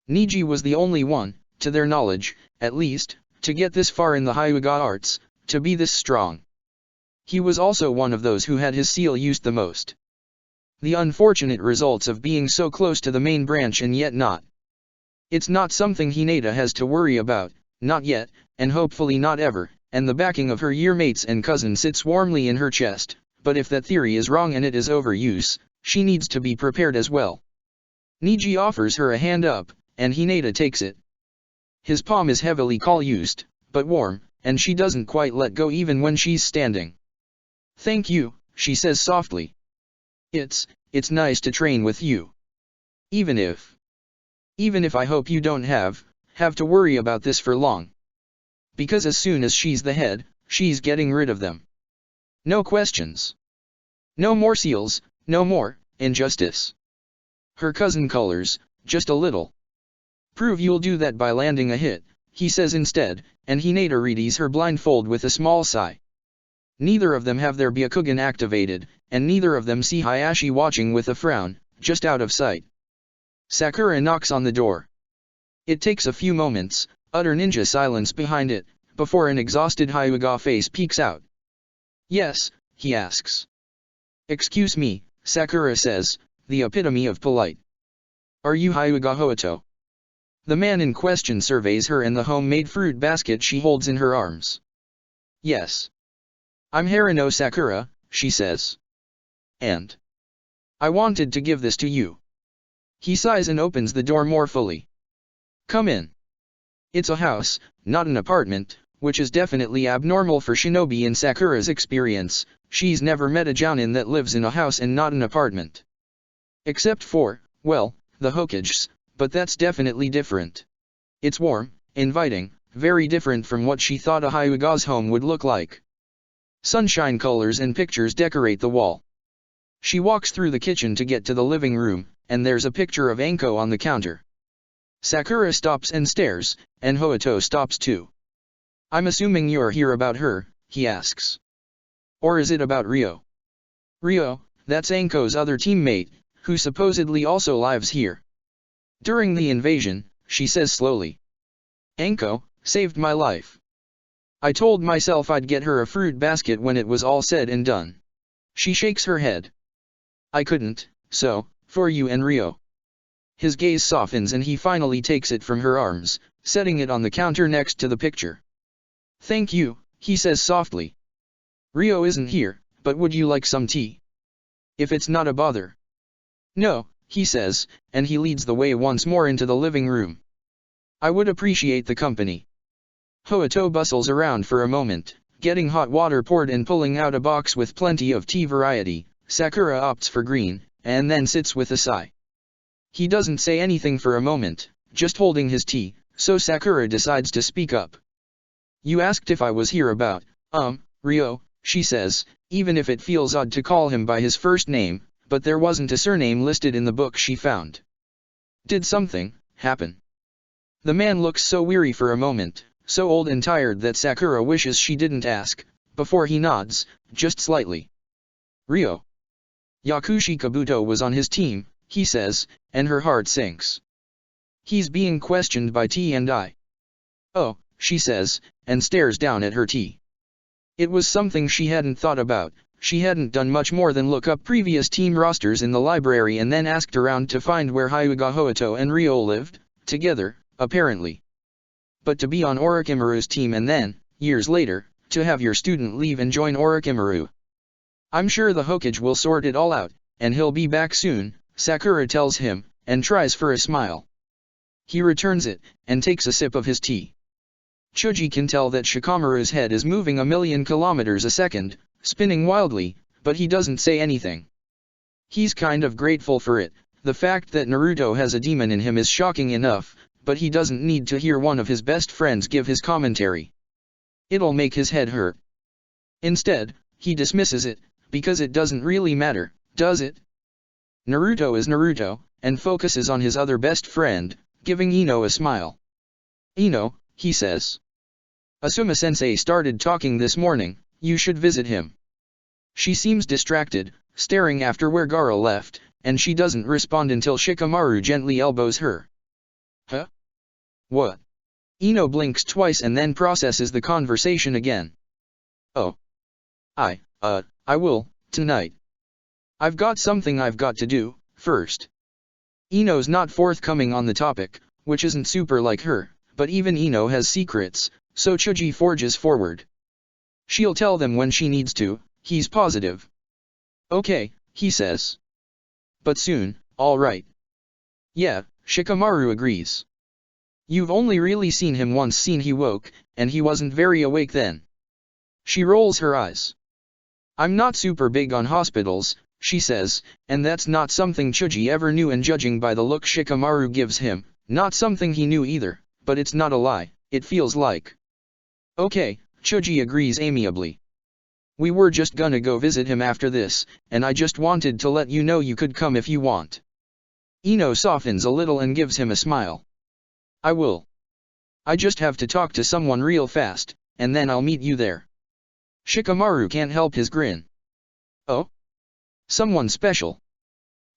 Neji was the only one, to their knowledge, at least, to get this far in the Hyuga arts, to be this strong. He was also one of those who had his seal used the most. The unfortunate results of being so close to the main branch and yet not. It's not something Hinata has to worry about, not yet, and hopefully not ever, and the backing of her yearmates and cousin sits warmly in her chest, but if that theory is wrong and it is overuse, she needs to be prepared as well. Neji offers her a hand up, and Hinata takes it. His palm is heavily used, but warm, and she doesn't quite let go even when she's standing. "Thank you," she says softly. It's nice to train with you. Even if I hope you don't have to worry about this for long. Because as soon as she's the head, she's getting rid of them. No questions. No more seals, no more injustice." Her cousin colors, just a little. "Prove you'll do that by landing a hit," he says instead, and Hinata readies her blindfold with a small sigh. Neither of them have their Byakugan activated, and neither of them see Hayashi watching with a frown, just out of sight. Sakura knocks on the door. It takes a few moments, utter ninja silence behind it, before an exhausted Hyuga face peeks out. "Yes," he asks. "Excuse me," Sakura says, the epitome of polite. "Are you Hyuga Hoito?" The man in question surveys her and the homemade fruit basket she holds in her arms. "Yes. I'm Harino Sakura," she says. "And I wanted to give this to you." He sighs and opens the door more fully. "Come in." It's a house, not an apartment, which is definitely abnormal for shinobi in Sakura's experience. She's never met a jounin that lives in a house and not an apartment. Except for, well, the Hokages, but that's definitely different. It's warm, inviting, very different from what she thought a Hyuga's home would look like. Sunshine colors and pictures decorate the wall. She walks through the kitchen to get to the living room, and there's a picture of Anko on the counter. Sakura stops and stares, and Hoito stops too. "I'm assuming you're here about her," he asks. "Or is it about Ryo?" "Ryo, that's Anko's other teammate, who supposedly also lives here. During the invasion," she says slowly. "Anko saved my life. I told myself I'd get her a fruit basket when it was all said and done." She shakes her head. "I couldn't, so, for you and Ryo." His gaze softens and he finally takes it from her arms, setting it on the counter next to the picture. "Thank you," he says softly. "Ryo isn't here, but would you like some tea? If it's not a bother." "No," he says, and he leads the way once more into the living room. "I would appreciate the company." Hoito bustles around for a moment, getting hot water poured and pulling out a box with plenty of tea variety. Sakura opts for green, and then sits with a sigh. He doesn't say anything for a moment, just holding his tea, so Sakura decides to speak up. "You asked if I was here about, Ryo," she says, even if it feels odd to call him by his first name, but there wasn't a surname listed in the book she found. "Did something happen?" The man looks so weary for a moment, so old and tired that Sakura wishes she didn't ask, before he nods, just slightly. "Ryo Yakushi Kabuto was on his team," he says, and her heart sinks. "He's being questioned by T&I. Oh, she says, and stares down at her tea. It was something she hadn't thought about. She hadn't done much more than look up previous team rosters in the library and then asked around to find where Hyuga Hoito and Ryo lived, together, apparently. But to be on Orochimaru's team and then, years later, to have your student leave and join Orochimaru. I'm sure the Hokage will sort it all out, and he'll be back soon, Sakura tells him, and tries for a smile. He returns it, and takes a sip of his tea. Choji can tell that Shikamaru's head is moving 1,000,000 kilometers a second, spinning wildly, but he doesn't say anything. He's kind of grateful for it. The fact that Naruto has a demon in him is shocking enough, but he doesn't need to hear one of his best friends give his commentary. It'll make his head hurt. Instead, he dismisses it, because it doesn't really matter, does it? Naruto is Naruto, and focuses on his other best friend, giving Ino a smile. Ino, he says. Asuma-sensei started talking this morning, you should visit him. She seems distracted, staring after where Gaara left, and she doesn't respond until Shikamaru gently elbows her. Huh? What? Ino blinks twice and then processes the conversation again. Oh. I will, tonight. I've got something I've got to do, first. Ino's not forthcoming on the topic, which isn't super like her, but even Ino has secrets, so Choji forges forward. She'll tell them when she needs to, he's positive. Okay, he says. But soon, all right. Yeah, Shikamaru agrees. You've only really seen him once since he woke, and he wasn't very awake then. She rolls her eyes. I'm not super big on hospitals, she says, and that's not something Choji ever knew, and judging by the look Shikamaru gives him, not something he knew either, but it's not a lie, it feels like. Okay, Choji agrees amiably. We were just gonna go visit him after this, and I just wanted to let you know you could come if you want. Ino softens a little and gives him a smile. I will. I just have to talk to someone real fast, and then I'll meet you there. Shikamaru can't help his grin. Oh? Someone special?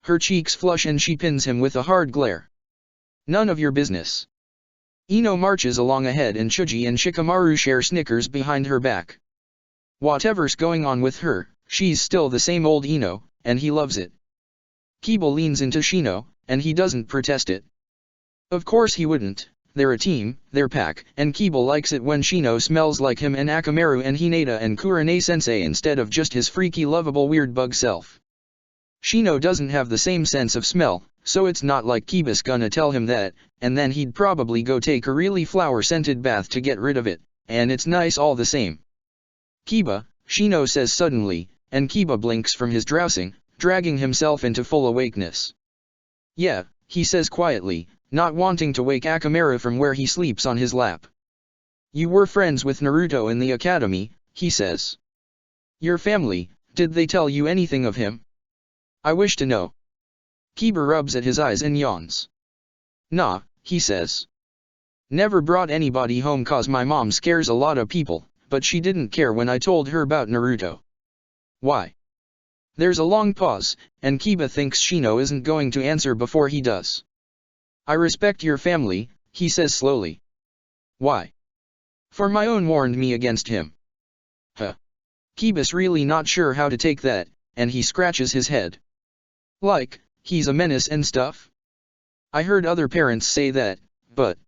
Her cheeks flush and she pins him with a hard glare. None of your business. Ino marches along ahead and Choji and Shikamaru share snickers behind her back. Whatever's going on with her, she's still the same old Ino, and he loves it. Kiba leans into Shino, and he doesn't protest it. Of course he wouldn't, they're a team, they're pack, and Kiba likes it when Shino smells like him and Akamaru and Hinata and Kurane-sensei instead of just his freaky lovable weird bug self. Shino doesn't have the same sense of smell, so it's not like Kiba's gonna tell him that, and then he'd probably go take a really flower-scented bath to get rid of it, and it's nice all the same. Kiba, Shino says suddenly, and Kiba blinks from his drowsing, dragging himself into full awakeness. Yeah, he says quietly, not wanting to wake Akamaru from where he sleeps on his lap. You were friends with Naruto in the academy, he says. Your family, did they tell you anything of him? I wish to know. Kiba rubs at his eyes and yawns. Nah, he says. Never brought anybody home cause my mom scares a lot of people, but she didn't care when I told her about Naruto. Why? There's a long pause, and Kiba thinks Shino isn't going to answer before he does. I respect your family, he says slowly. Why? For my own warned me against him. Huh. Kiba's really not sure how to take that, and he scratches his head. Like, he's a menace and stuff? I heard other parents say that, but...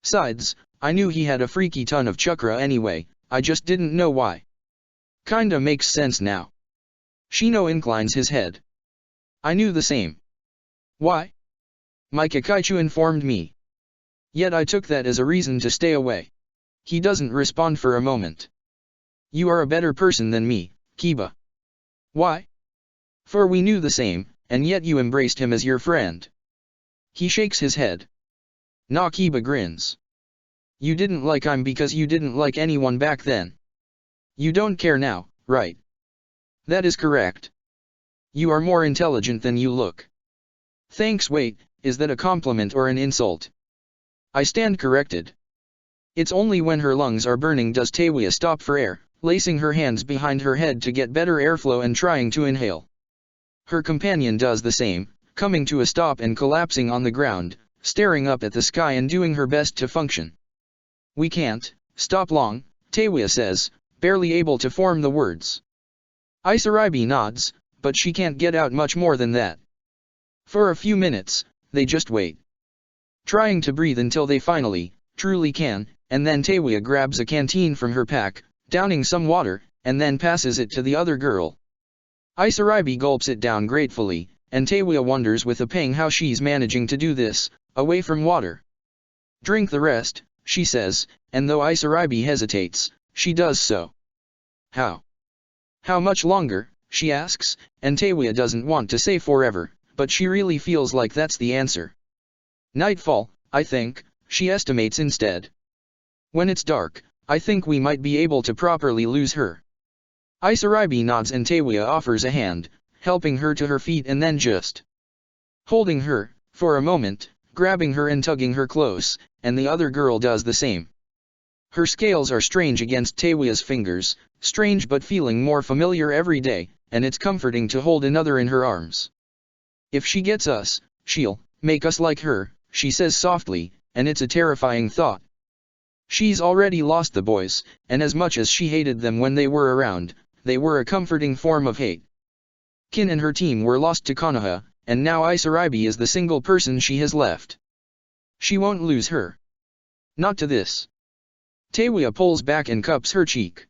Besides, I knew he had a freaky ton of chakra anyway, I just didn't know why. Kinda makes sense now. Shino inclines his head. I knew the same. Why? My Kakaichu informed me. Yet I took that as a reason to stay away. He doesn't respond for a moment. You are a better person than me, Kiba. Why? For we knew the same, and yet you embraced him as your friend. He shakes his head. Nah, Kiba grins. You didn't like him because you didn't like anyone back then. You don't care now, right? That is correct. You are more intelligent than you look. Thanks. Wait, is that a compliment or an insult? I stand corrected. It's only when her lungs are burning does Teiwa stop for air, lacing her hands behind her head to get better airflow and trying to inhale. Her companion does the same, coming to a stop and collapsing on the ground, staring up at the sky and doing her best to function. We can't stop long, Teiwaya says, barely able to form the words. Isaribi nods, but she can't get out much more than that. For a few minutes, they just wait, trying to breathe until they finally, truly can, and then Teiwaya grabs a canteen from her pack, downing some water, and then passes it to the other girl. Isaribi gulps it down gratefully, and Teiwaya wonders with a pang how she's managing to do this, away from water. Drink the rest, she says, and though Isaribi hesitates, she does so. How? How much longer, she asks, and Teiwaya doesn't want to say forever, but she really feels like that's the answer. Nightfall, I think, she estimates instead. When it's dark, I think we might be able to properly lose her. Isaribi nods and Teiwaya offers a hand, helping her to her feet and then just holding her, for a moment, grabbing her and tugging her close, and the other girl does the same. Her scales are strange against Teiwaya's fingers, strange but feeling more familiar every day, and it's comforting to hold another in her arms. If she gets us, she'll make us like her, she says softly, and it's a terrifying thought. She's already lost the boys, and as much as she hated them when they were around, they were a comforting form of hate. Kin and her team were lost to Konoha, and now Isaribi is the single person she has left. She won't lose her. Not to this. Teiwaya pulls back and cups her cheek.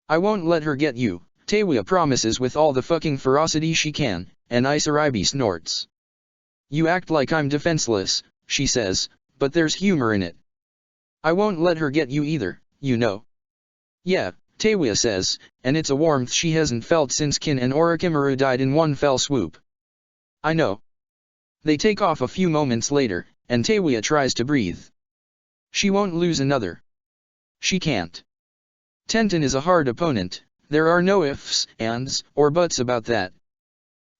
I won't let her get you, Teiwaya promises with all the fucking ferocity she can, and Isaribi snorts. You act like I'm defenseless, she says, but there's humor in it. I won't let her get you either, you know. Yeah, Teiwaya says, and it's a warmth she hasn't felt since Kin and Orochimaru died in one fell swoop. I know. They take off a few moments later, and Teiwaya tries to breathe. She won't lose another. She can't. Tenten is a hard opponent, there are no ifs, ands, or buts about that.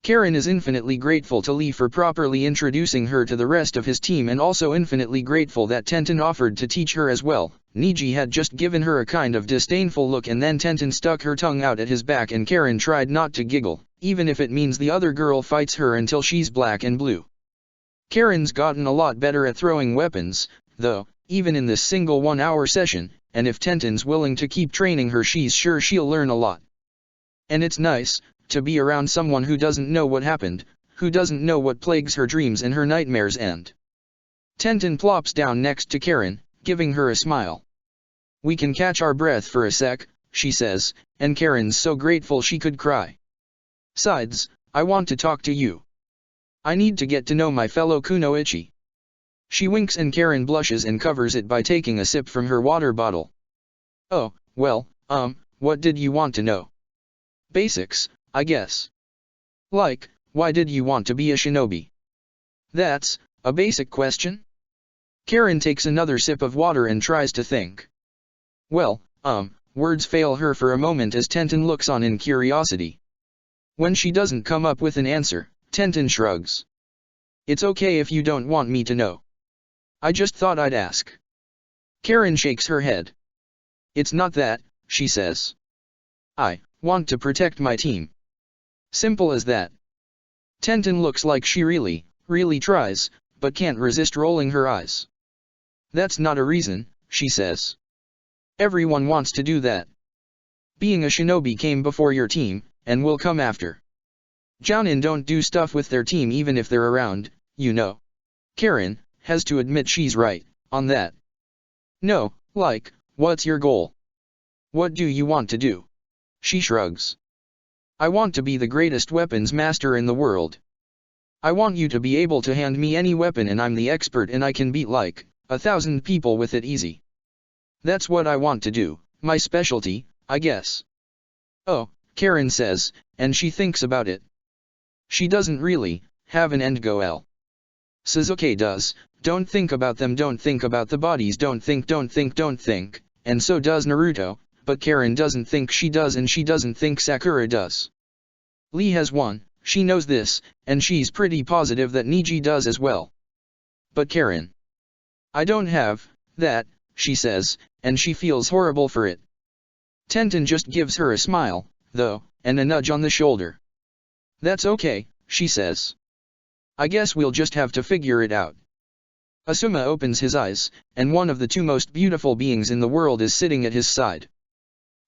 Karin is infinitely grateful to Lee for properly introducing her to the rest of his team and also infinitely grateful that Tenten offered to teach her as well. Niji had just given her a kind of disdainful look and then Tenten stuck her tongue out at his back and Karin tried not to giggle, even if it means the other girl fights her until she's black and blue. Karin's gotten a lot better at throwing weapons, though, even in this single 1-hour session, and if Tenten's willing to keep training her she's sure she'll learn a lot. And it's nice to be around someone who doesn't know what happened, who doesn't know what plagues her dreams and her nightmares and. Tenten plops down next to Karin, giving her a smile. We can catch our breath for a sec, she says, and Karin's so grateful she could cry. Sides, I want to talk to you. I need to get to know my fellow kunoichi. She winks and Karin blushes and covers it by taking a sip from her water bottle. Oh, well, what did you want to know? Basics, I guess. Like, why did you want to be a shinobi? That's a basic question? Karin takes another sip of water and tries to think. Well, words fail her for a moment as Tenten looks on in curiosity. When she doesn't come up with an answer, Tenten shrugs. It's okay if you don't want me to know. I just thought I'd ask. Karin shakes her head. It's not that, she says. I want to protect my team. Simple as that. Tenten looks like she really tries, but can't resist rolling her eyes. That's not a reason, she says. Everyone wants to do that. Being a shinobi came before your team, and will come after. Jounin don't do stuff with their team even if they're around, you know. Karin has to admit she's right on that. No, like, what's your goal? What do you want to do? She shrugs. I want to be the greatest weapons master in the world. I want you to be able to hand me any weapon and I'm the expert and I can beat like 1,000 people with it easy. That's what I want to do, my specialty, I guess. Oh, Karin says, and she thinks about it. She doesn't really have an end goal. Sasuke does, don't think about them, don't think about the bodies, don't think, and so does Naruto, but Karin doesn't think she does and she doesn't think Sakura does. Lee has one, she knows this, and she's pretty positive that Niji does as well. But Karin. I don't have that, she says, and she feels horrible for it. Tenten just gives her a smile, though, and a nudge on the shoulder. That's okay, she says. I guess we'll just have to figure it out. Asuma opens his eyes, and one of the two most beautiful beings in the world is sitting at his side.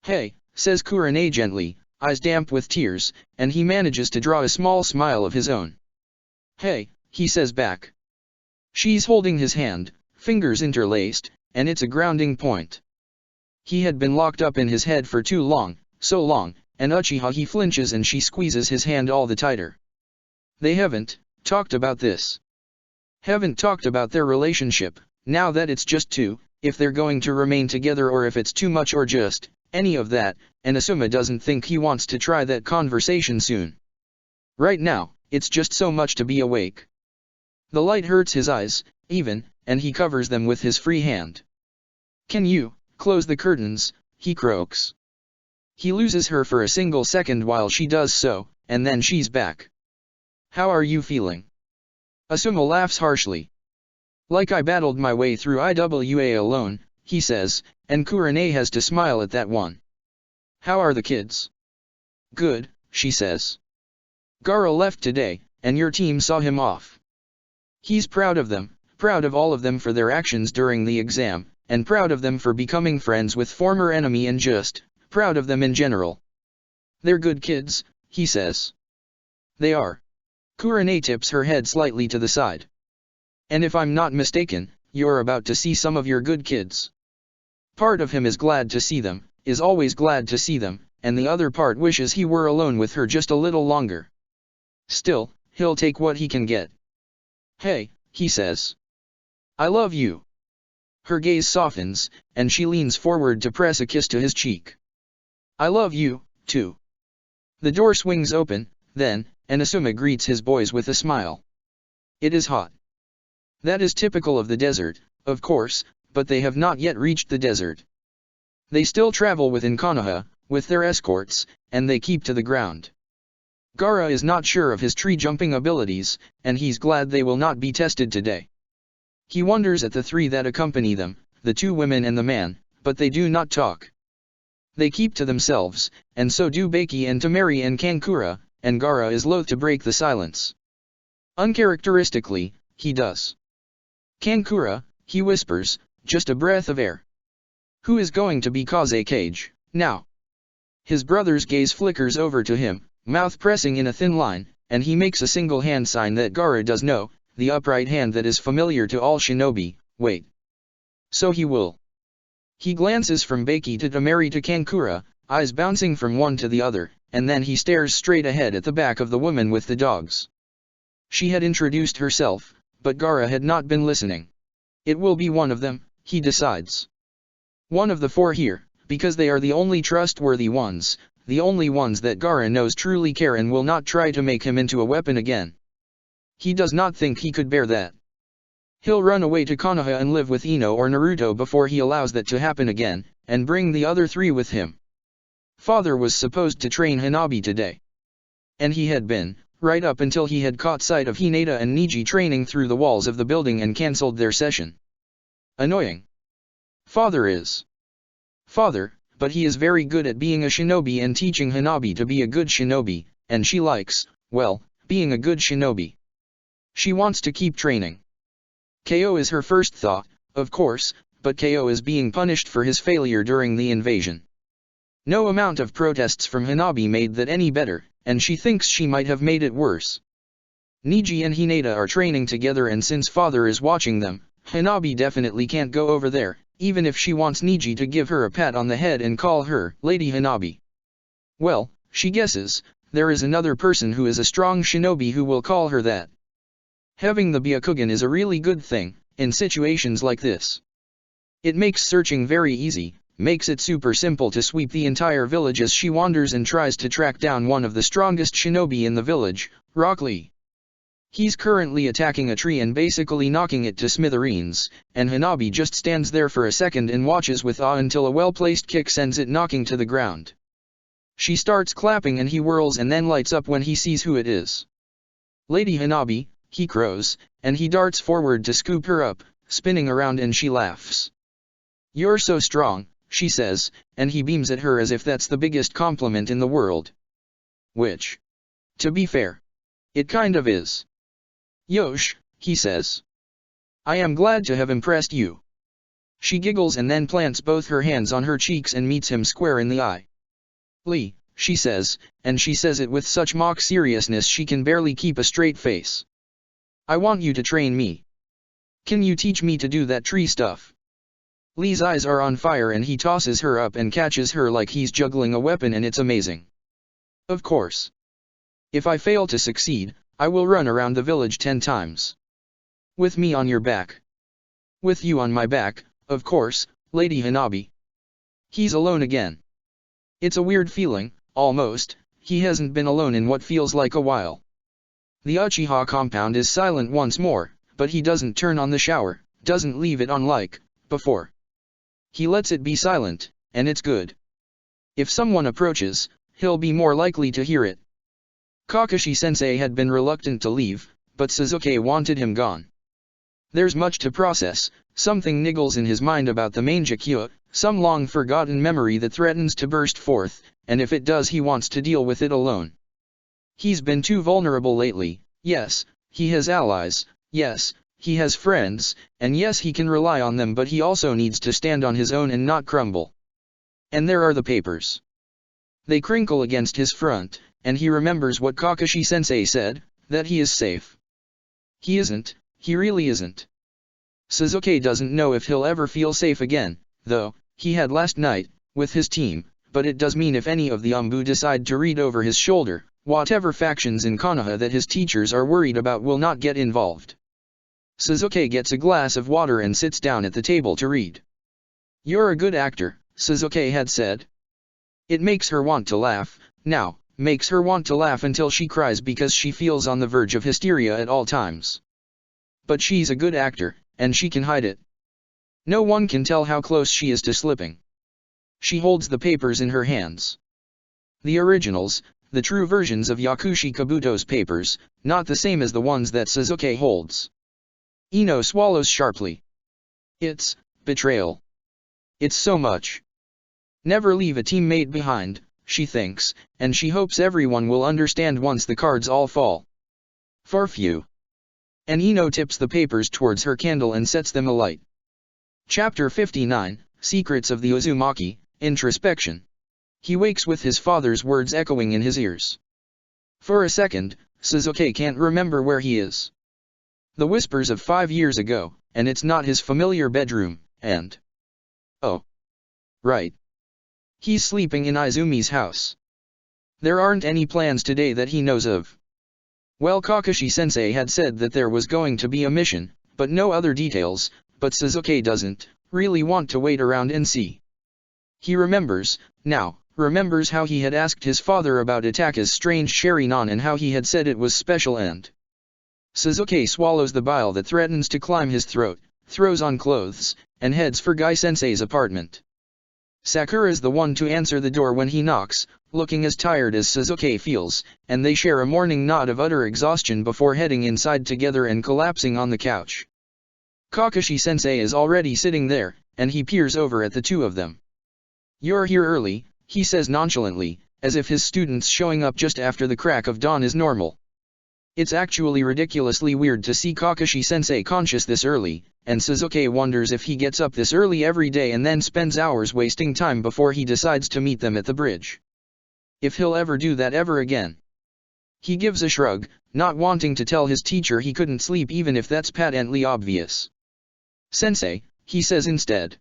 "Hey," says Kurane gently, eyes damp with tears, and he manages to draw a small smile of his own. "Hey," he says back. She's holding his hand, fingers interlaced, and it's a grounding point. He had been locked up in his head for too long, so long, and Uchiha he flinches and she squeezes his hand all the tighter. They haven't talked about this. Haven't talked about their relationship, now that it's just two, if they're going to remain together or if it's too much or just, any of that, and Asuma doesn't think he wants to try that conversation soon. Right now, it's just so much to be awake. The light hurts his eyes, even, and he covers them with his free hand. "Can you close the curtains?" he croaks. He loses her for a single second while she does so, and then she's back. "How are you feeling?" Asuma laughs harshly. "Like I battled my way through IWA alone," he says, and Kurane has to smile at that one. "How are the kids?" "Good," she says. "Gaara left today, and your team saw him off. He's proud of them, proud of all of them for their actions during the exam, and proud of them for becoming friends with former enemy and just proud of them in general. They're good kids," he says. "They are." Kurane tips her head slightly to the side. "And if I'm not mistaken, you're about to see some of your good kids." Part of him is glad to see them, is always glad to see them, and the other part wishes he were alone with her just a little longer. Still, he'll take what he can get. "Hey," he says. "I love you." Her gaze softens, and she leans forward to press a kiss to his cheek. "I love you, too." The door swings open, then, and Asuma greets his boys with a smile. It is hot. That is typical of the desert, of course, but they have not yet reached the desert. They still travel within Konoha, with their escorts, and they keep to the ground. Gaara is not sure of his tree-jumping abilities, and he's glad they will not be tested today. He wonders at the three that accompany them, the two women and the man, but they do not talk. They keep to themselves, and so do Baki and Temari and Kankura, and Gaara is loath to break the silence. Uncharacteristically, he does. "Kankura," he whispers, "just a breath of air. Who is going to be Kazekage, now?" His brother's gaze flickers over to him, mouth pressing in a thin line, and he makes a single hand sign that Gaara does know, the upright hand that is familiar to all shinobi. "Wait. So he will." He glances from Baki to Temari to Kankura, eyes bouncing from one to the other, and then he stares straight ahead at the back of the woman with the dogs. She had introduced herself, but Gaara had not been listening. It will be one of them, he decides. One of the four here, because they are the only trustworthy ones, the only ones that Gaara knows truly care and will not try to make him into a weapon again. He does not think he could bear that. He'll run away to Konoha and live with Ino or Naruto before he allows that to happen again, and bring the other three with him. Father was supposed to train Hanabi today. And he had been, right up until he had caught sight of Hinata and Niji training through the walls of the building and cancelled their session. Annoying. Father is Father, but he is very good at being a shinobi and teaching Hanabi to be a good shinobi, and she likes, well, being a good shinobi. She wants to keep training. KO is her first thought, of course, but KO is being punished for his failure during the invasion. No amount of protests from Hanabi made that any better, and she thinks she might have made it worse. Niji and Hinata are training together, and since father is watching them, Hanabi definitely can't go over there, even if she wants Niji to give her a pat on the head and call her Lady Hanabi. Well, she guesses, there is another person who is a strong shinobi who will call her that. Having the Byakugan is a really good thing, in situations like this. It makes searching very easy, makes it super simple to sweep the entire village as she wanders and tries to track down one of the strongest shinobi in the village, Rock Lee. He's currently attacking a tree and basically knocking it to smithereens, and Hanabi just stands there for a second and watches with awe until a well-placed kick sends it knocking to the ground. She starts clapping and he whirls and then lights up when he sees who it is. Lady Hanabi, he crows, and he darts forward to scoop her up, spinning around, and she laughs. "You're so strong," she says, and he beams at her as if that's the biggest compliment in the world. Which, to be fair, it kind of is. "Yosh," he says. I am glad to have impressed you. She giggles and then plants both her hands on her cheeks and meets him square in the eye. Lee, she says, and she says it with such mock seriousness she can barely keep a straight face. I want you to train me. Can you teach me to do that tree stuff? Lee's eyes are on fire and he tosses her up and catches her like he's juggling a weapon, and it's amazing. Of course. If I fail to succeed, I will run around the village 10 times. With me on your back. With you on my back, of course, Lady Hanabi. He's alone again. It's a weird feeling, almost. He hasn't been alone in what feels like a while. The Uchiha compound is silent once more, but he doesn't turn on the shower, doesn't leave it on like before. He lets it be silent, and it's good. If someone approaches, he'll be more likely to hear it. Kakashi-sensei had been reluctant to leave, but Sasuke wanted him gone. There's much to process. Something niggles in his mind about the Mangekyo, some long-forgotten memory that threatens to burst forth, and if it does he wants to deal with it alone. He's been too vulnerable lately. Yes, he has allies, yes, he has friends, and yes, he can rely on them, but he also needs to stand on his own and not crumble. And there are the papers. They crinkle against his front, and he remembers what Kakashi-sensei said, that he is safe. He isn't, he really isn't. Sasuke doesn't know if he'll ever feel safe again, though. He had last night, with his team, but it does mean if any of the Anbu decide to read over his shoulder, whatever factions in Konoha that his teachers are worried about will not get involved. Sasuke gets a glass of water and sits down at the table to read. You're a good actor, Sasuke had said. It makes her want to laugh, now, makes her want to laugh until she cries because she feels on the verge of hysteria at all times. But she's a good actor, and she can hide it. No one can tell how close she is to slipping. She holds the papers in her hands. The originals, the true versions of Yakushi Kabuto's papers, not the same as the ones that Sasuke holds. Ino swallows sharply. It's betrayal. It's so much. Never leave a teammate behind, she thinks, and she hopes everyone will understand once the cards all fall. Farfew. And Ino tips the papers towards her candle and sets them alight. Chapter 59, Secrets of the Uzumaki, Introspection. He wakes with his father's words echoing in his ears. For a second, Sasuke can't remember where he is. The whispers of 5 years ago, and it's not his familiar bedroom, and... oh. Right. He's sleeping in Izumi's house. There aren't any plans today that he knows of. Well, Kakashi-sensei had said that there was going to be a mission, but no other details, but Sasuke doesn't really want to wait around and see. He remembers, now, remembers how he had asked his father about Itaka's strange Sharingan and how he had said it was special, and... Sasuke swallows the bile that threatens to climb his throat, throws on clothes, and heads for Gai-sensei's apartment. Sakura's the one to answer the door when he knocks, looking as tired as Sasuke feels, and they share a morning nod of utter exhaustion before heading inside together and collapsing on the couch. Kakashi-sensei is already sitting there, and he peers over at the two of them. You're here early, he says nonchalantly, as if his students showing up just after the crack of dawn is normal. It's actually ridiculously weird to see Kakashi-sensei conscious this early, and Sasuke wonders if he gets up this early every day and then spends hours wasting time before he decides to meet them at the bridge. If he'll ever do that ever again. He gives a shrug, not wanting to tell his teacher he couldn't sleep even if that's patently obvious. Sensei, he says instead.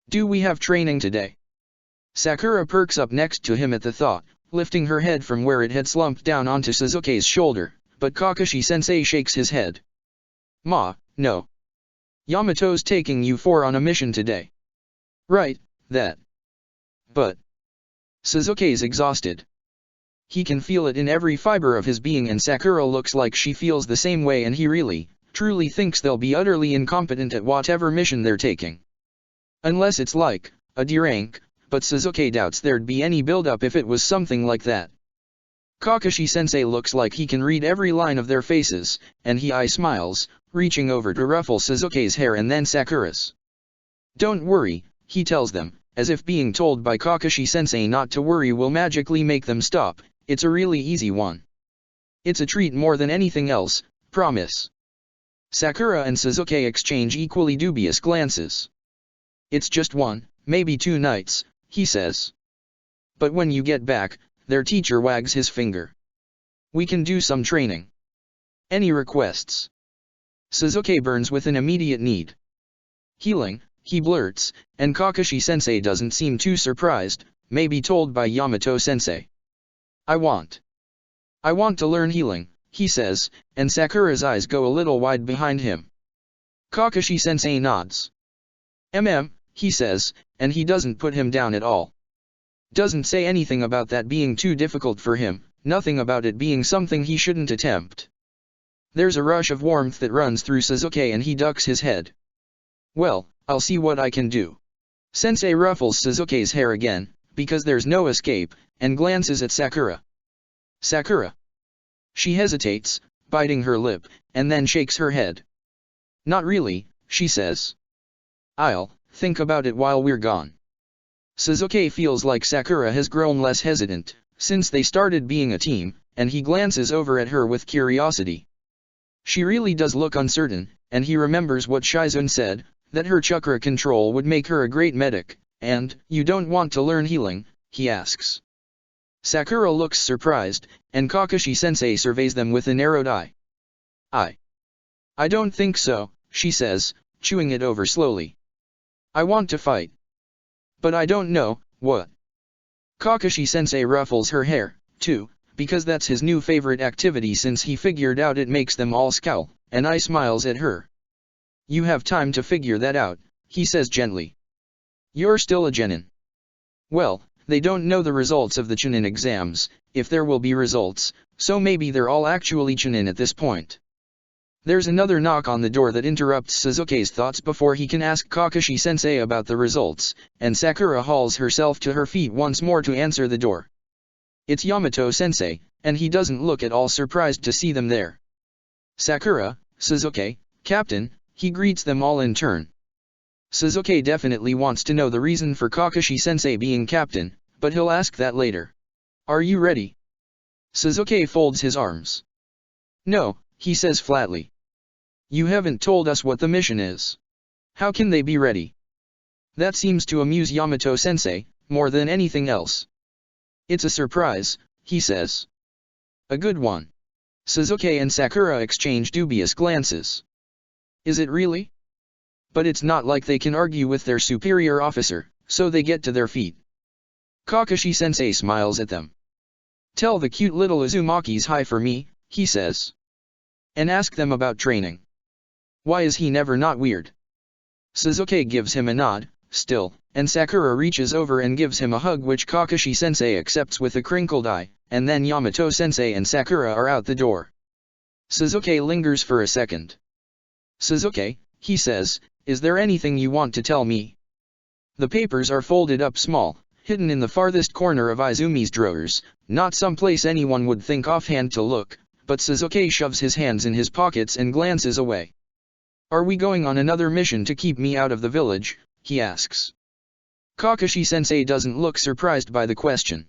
Do we have training today? Sakura perks up next to him at the thought, lifting her head from where it had slumped down onto Sasuke's shoulder, but Kakashi-sensei shakes his head. Ma, no. Yamato's taking you four on a mission today. Right, that. But... Sasuke's exhausted. He can feel it in every fiber of his being, and Sakura looks like she feels the same way, and he really, truly thinks they'll be utterly incompetent at whatever mission they're taking. Unless it's like a D-rank, but Sasuke doubts there'd be any build-up if it was something like that. Kakashi-sensei looks like he can read every line of their faces, and he smiles, reaching over to ruffle Sasuke's hair and then Sakura's. Don't worry, he tells them, as if being told by Kakashi-sensei not to worry will magically make them stop. It's a really easy one. It's a treat more than anything else, promise. Sakura and Sasuke exchange equally dubious glances. It's just 1, maybe 2 nights, he says. But when you get back, their teacher wags his finger. We can do some training. Any requests? Sasuke burns with an immediate need. Healing, he blurts, and Kakashi-sensei doesn't seem too surprised, maybe told by Yamato-sensei. I want to learn healing, he says, and Sakura's eyes go a little wide behind him. Kakashi-sensei nods. He says, and he doesn't put him down at all. Doesn't say anything about that being too difficult for him, nothing about it being something he shouldn't attempt. There's a rush of warmth that runs through Sasuke and he ducks his head. Well, I'll see what I can do. Sensei ruffles Sasuke's hair again, because there's no escape, and glances at Sakura. Sakura. She hesitates, biting her lip, and then shakes her head. Not really, she says. I'll think about it while we're gone. Sasuke feels like Sakura has grown less hesitant since they started being a team, and he glances over at her with curiosity. She really does look uncertain, and he remembers what Shizune said, that her chakra control would make her a great medic, and, you don't want to learn healing, he asks. Sakura looks surprised, and Kakashi-sensei surveys them with a narrowed eye. I don't think so, she says, chewing it over slowly. I want to fight. But I don't know, what? Kakashi-sensei ruffles her hair, too, because that's his new favorite activity since he figured out it makes them all scowl, and I smiles at her. You have time to figure that out, he says gently. You're still a genin. Well, they don't know the results of the Chunin exams, if there will be results, so maybe they're all actually Chunin at this point. There's another knock on the door that interrupts Sasuke's thoughts before he can ask Kakashi-sensei about the results, and Sakura hauls herself to her feet once more to answer the door. It's Yamato-sensei, and he doesn't look at all surprised to see them there. Sakura, Sasuke, Captain, he greets them all in turn. Sasuke definitely wants to know the reason for Kakashi-sensei being captain, but he'll ask that later. Are you ready? Sasuke folds his arms. No, he says flatly. You haven't told us what the mission is. How can they be ready? That seems to amuse Yamato-sensei, more than anything else. It's a surprise, he says. A good one. Sasuke and Sakura exchange dubious glances. Is it really? But it's not like they can argue with their superior officer, so they get to their feet. Kakashi-sensei smiles at them. Tell the cute little Uzumakis hi for me, he says. And ask them about training. Why is he never not weird? Sasuke gives him a nod, still, and Sakura reaches over and gives him a hug which Kakashi-sensei accepts with a crinkled eye, and then Yamato-sensei and Sakura are out the door. Sasuke lingers for a second. Sasuke, he says, is there anything you want to tell me? The papers are folded up small, hidden in the farthest corner of Izumi's drawers, not someplace anyone would think offhand to look, but Sasuke shoves his hands in his pockets and glances away. Are we going on another mission to keep me out of the village? He asks. Kakashi-sensei doesn't look surprised by the question.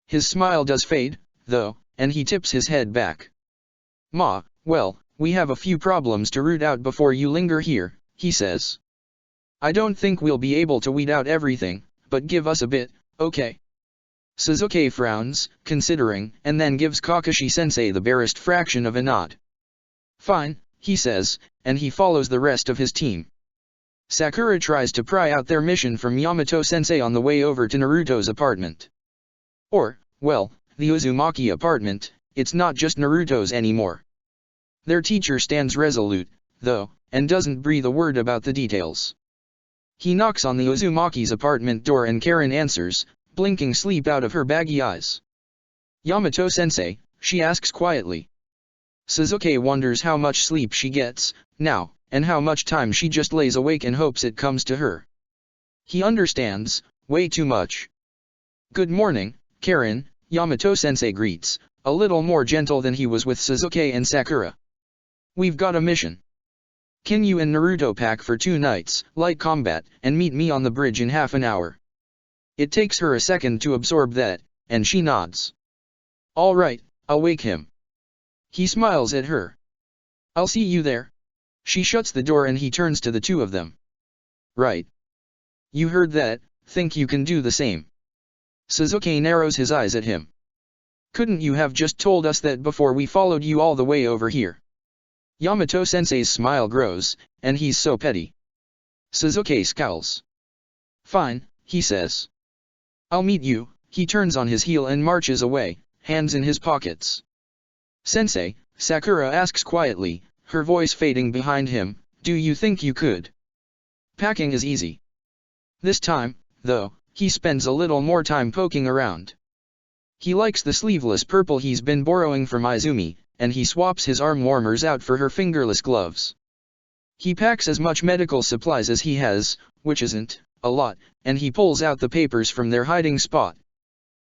His smile does fade, though, and he tips his head back. Well, we have a few problems to root out before you linger here, he says. I don't think we'll be able to weed out everything, but give us a bit, okay? Sasuke frowns, considering, and then gives Kakashi-sensei the barest fraction of a nod. Fine, he says, and he follows the rest of his team. Sakura tries to pry out their mission from Yamato-sensei on the way over to Naruto's apartment. Well, the Uzumaki apartment, it's not just Naruto's anymore. Their teacher stands resolute, though, and doesn't breathe a word about the details. He knocks on the Uzumaki's apartment door and Karen answers, blinking sleep out of her baggy eyes. Yamato-sensei, she asks quietly. Sasuke wonders how much sleep she gets, now, and how much time she just lays awake and hopes it comes to her. He understands, way too much. Good morning, Karen, Yamato-sensei greets, a little more gentle than he was with Sasuke and Sakura. We've got a mission. Can you and Naruto pack for 2 nights, light combat, and meet me on the bridge in half an hour? It takes her a second to absorb that, and she nods. All right, I'll wake him. He smiles at her. I'll see you there. She shuts the door and he turns to the two of them. Right. You heard that, think you can do the same. Sasuke narrows his eyes at him. Couldn't you have just told us that before we followed you all the way over here? Yamato-sensei's smile grows, and he's so petty. Sasuke scowls. Fine, he says. I'll meet you. He turns on his heel and marches away, hands in his pockets. Sensei, Sakura asks quietly, her voice fading behind him, do you think you could? Packing is easy. This time, though, he spends a little more time poking around. He likes the sleeveless purple he's been borrowing from Izumi, and he swaps his arm warmers out for her fingerless gloves. He packs as much medical supplies as he has, which isn't a lot, and he pulls out the papers from their hiding spot.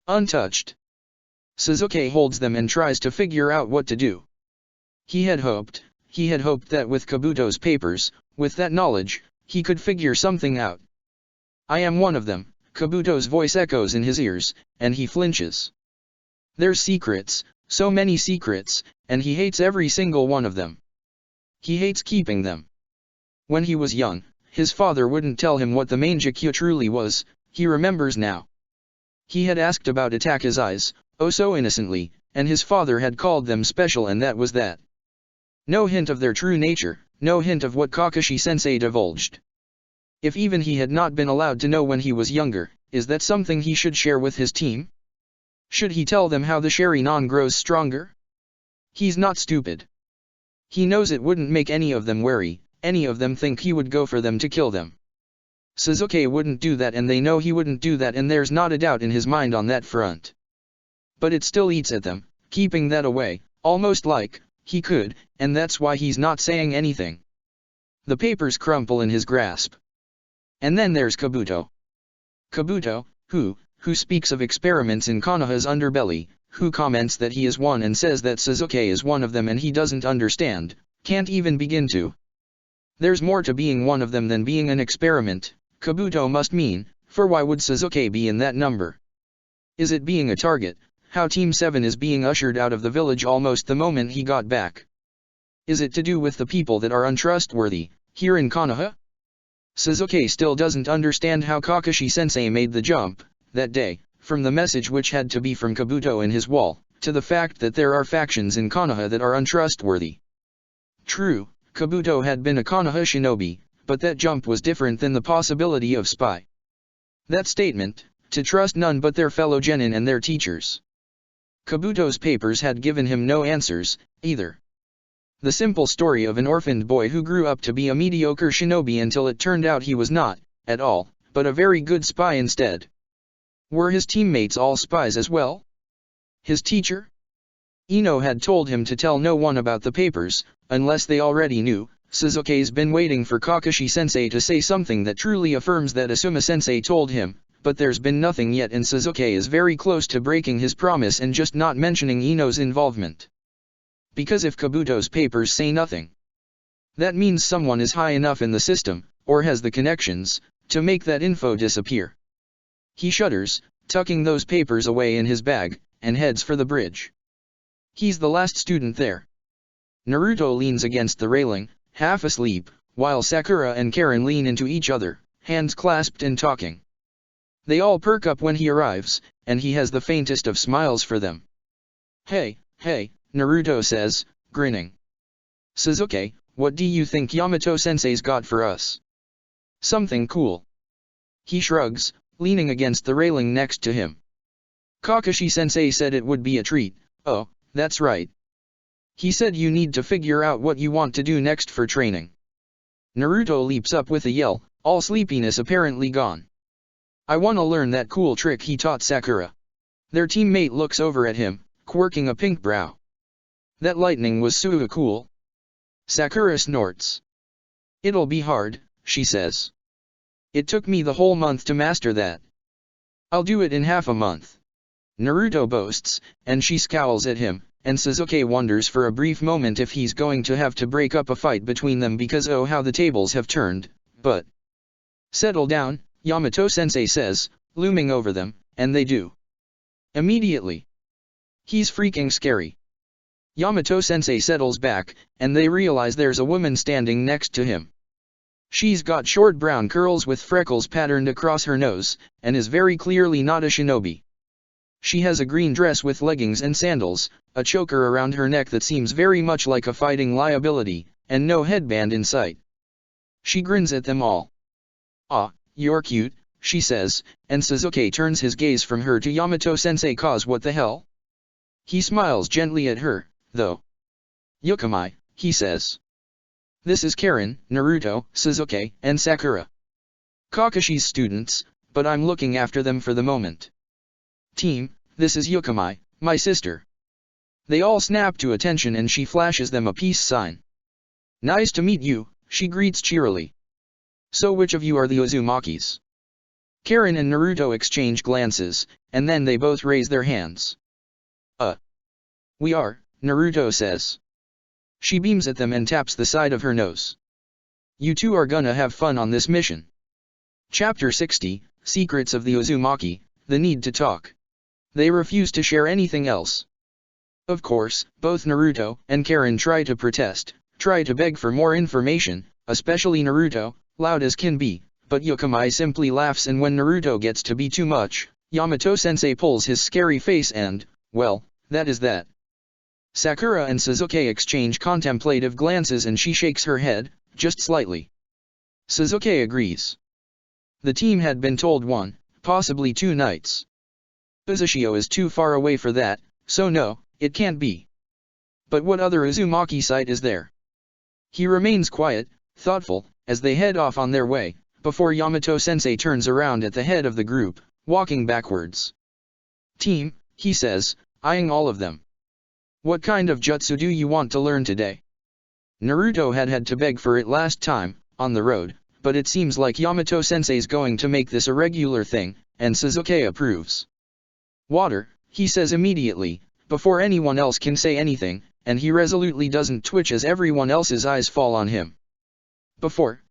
Untouched. Sasuke holds them and tries to figure out what to do. He had hoped that with Kabuto's papers, with that knowledge, he could figure something out. I am one of them, Kabuto's voice echoes in his ears, and he flinches. There's secrets, so many secrets, and he hates every single one of them. He hates keeping them. When he was young, his father wouldn't tell him what the Mangekyo truly was, he remembers now. He had asked about Itaka's eyes, oh so innocently, and his father had called them special and that was that. No hint of their true nature, no hint of what Kakashi-sensei divulged. If even he had not been allowed to know when he was younger, is that something he should share with his team? Should he tell them how the Sharingan grows stronger? He's not stupid. He knows it wouldn't make any of them wary, any of them think he would go for them to kill them. Sasuke wouldn't do that and they know he wouldn't do that and there's not a doubt in his mind on that front. But it still eats at them, keeping that away, almost like he could, and that's why he's not saying anything. The papers crumple in his grasp. And then there's Kabuto. Kabuto, who speaks of experiments in Konoha's underbelly, who comments that he is one and says that Sasuke is one of them and he doesn't understand, can't even begin to. There's more to being one of them than being an experiment, Kabuto must mean, for why would Sasuke be in that number? Is it being a target, how Team 7 is being ushered out of the village almost the moment he got back? Is it to do with the people that are untrustworthy, here in Konoha? Sasuke still doesn't understand how Kakashi-sensei made the jump, that day, from the message which had to be from Kabuto in his wall, to the fact that there are factions in Konoha that are untrustworthy. True, Kabuto had been a Konoha shinobi, but that jump was different than the possibility of spy. That statement, to trust none but their fellow genin and their teachers. Kabuto's papers had given him no answers, either. The simple story of an orphaned boy who grew up to be a mediocre shinobi until it turned out he was not, at all, but a very good spy instead. Were his teammates all spies as well? His teacher? Ino had told him to tell no one about the papers, unless they already knew. Sasuke's been waiting for Kakashi-sensei to say something that truly affirms that Asuma-sensei told him, but there's been nothing yet and Sasuke is very close to breaking his promise and just not mentioning Ino's involvement. Because if Kabuto's papers say nothing, that means someone is high enough in the system, or has the connections, to make that info disappear. He shudders, tucking those papers away in his bag, and heads for the bridge. He's the last student there. Naruto leans against the railing, half asleep, while Sakura and Karen lean into each other, hands clasped and talking. They all perk up when he arrives, and he has the faintest of smiles for them. Hey, Naruto says, grinning. Sasuke, what do you think Yamato-sensei's got for us? Something cool. He shrugs, leaning against the railing next to him. Kakashi-sensei said it would be a treat. Oh, that's right. He said you need to figure out what you want to do next for training. Naruto leaps up with a yell, all sleepiness apparently gone. I wanna learn that cool trick he taught Sakura. Their teammate looks over at him, quirking a pink brow. That lightning was super cool. Sakura snorts. It'll be hard, she says. It took me the whole month to master that. I'll do it in half a month. Naruto boasts, and she scowls at him, and Sasuke wonders for a brief moment if he's going to have to break up a fight between them because oh how the tables have turned, but... Settle down, Yamato-sensei says, looming over them, and they do. Immediately. He's freaking scary. Yamato-sensei settles back, and they realize there's a woman standing next to him. She's got short brown curls with freckles patterned across her nose, and is very clearly not a shinobi. She has a green dress with leggings and sandals, a choker around her neck that seems very much like a fighting liability, and no headband in sight. She grins at them all. "Ah, you're cute," she says, and Sasuke turns his gaze from her to Yamato-sensei. "Cause what the hell?" He smiles gently at her, though. "Yukamai," he says. "This is Karen, Naruto, Sasuke, and Sakura. Kakashi's students, but I'm looking after them for the moment. Team, this is Yukamai, my sister." They all snap to attention and she flashes them a peace sign. "Nice to meet you," she greets cheerily. "So which of you are the Uzumakis?" Karen and Naruto exchange glances, and then they both raise their hands. We are," Naruto says. She beams at them and taps the side of her nose. "You two are gonna have fun on this mission." Chapter 60, Secrets of the Uzumaki, the need to talk. They refuse to share anything else. Of course, both Naruto and Karen try to protest, try to beg for more information, especially Naruto, loud as can be, but Yukamai simply laughs, and when Naruto gets to be too much, Yamato-sensei pulls his scary face and, well, that is that. Sakura and Sasuke exchange contemplative glances and she shakes her head, just slightly. Sasuke agrees. The team had been told 1, possibly 2 nights. Uzushio is too far away for that, so no, it can't be. But what other Uzumaki site is there? He remains quiet, thoughtful, as they head off on their way, before Yamato-sensei turns around at the head of the group, walking backwards. "Team," he says, eyeing all of them. "What kind of jutsu do you want to learn today?" Naruto had to beg for it last time, on the road, but it seems like Yamato-sensei's going to make this a regular thing, and Sasuke approves. "Water," he says immediately, before anyone else can say anything, and he resolutely doesn't twitch as everyone else's eyes fall on him. Before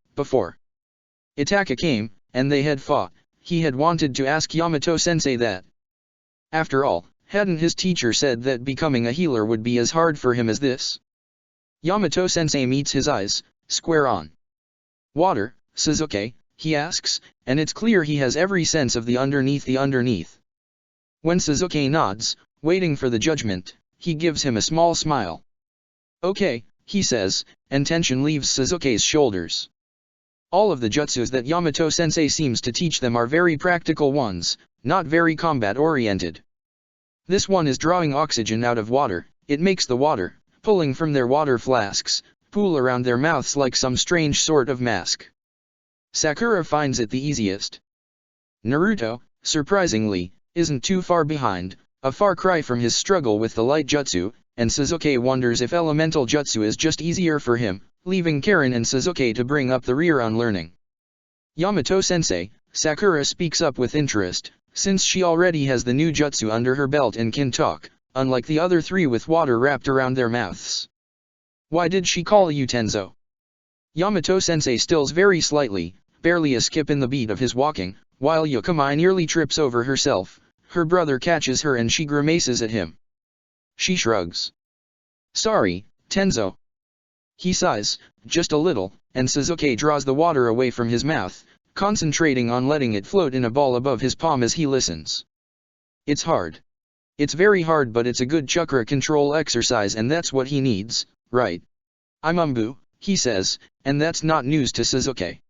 Itaka came, and they had fought, he had wanted to ask Yamato-sensei that. After all, hadn't his teacher said that becoming a healer would be as hard for him as this? Yamato-sensei meets his eyes, square on. "Water, Sasuke?" he asks, and it's clear he has every sense of the underneath. When Sasuke nods, waiting for the judgment, he gives him a small smile. "Okay," he says, and tension leaves Sasuke's shoulders. All of the jutsus that Yamato-sensei seems to teach them are very practical ones, not very combat-oriented. This one is drawing oxygen out of water. It makes the water, pulling from their water flasks, pool around their mouths like some strange sort of mask. Sakura finds it the easiest. Naruto, surprisingly, isn't too far behind, a far cry from his struggle with the light jutsu, and Sasuke wonders if elemental jutsu is just easier for him, leaving Karen and Sasuke to bring up the rear on learning. "Yamato-sensei," Sakura speaks up with interest, since she already has the new jutsu under her belt and can talk, unlike the other 3 with water wrapped around their mouths. "Why did she call you Tenzo?" Yamato-sensei stills very slightly, barely a skip in the beat of his walking, while Yukamai nearly trips over herself. Her brother catches her and she grimaces at him. She shrugs. "Sorry, Tenzo." He sighs, just a little, and Sasuke draws the water away from his mouth, concentrating on letting it float in a ball above his palm as he listens. "It's hard. It's very hard, but it's a good chakra control exercise and that's what he needs, right?" "I'm Umbu," he says, and that's not news to Sasuke.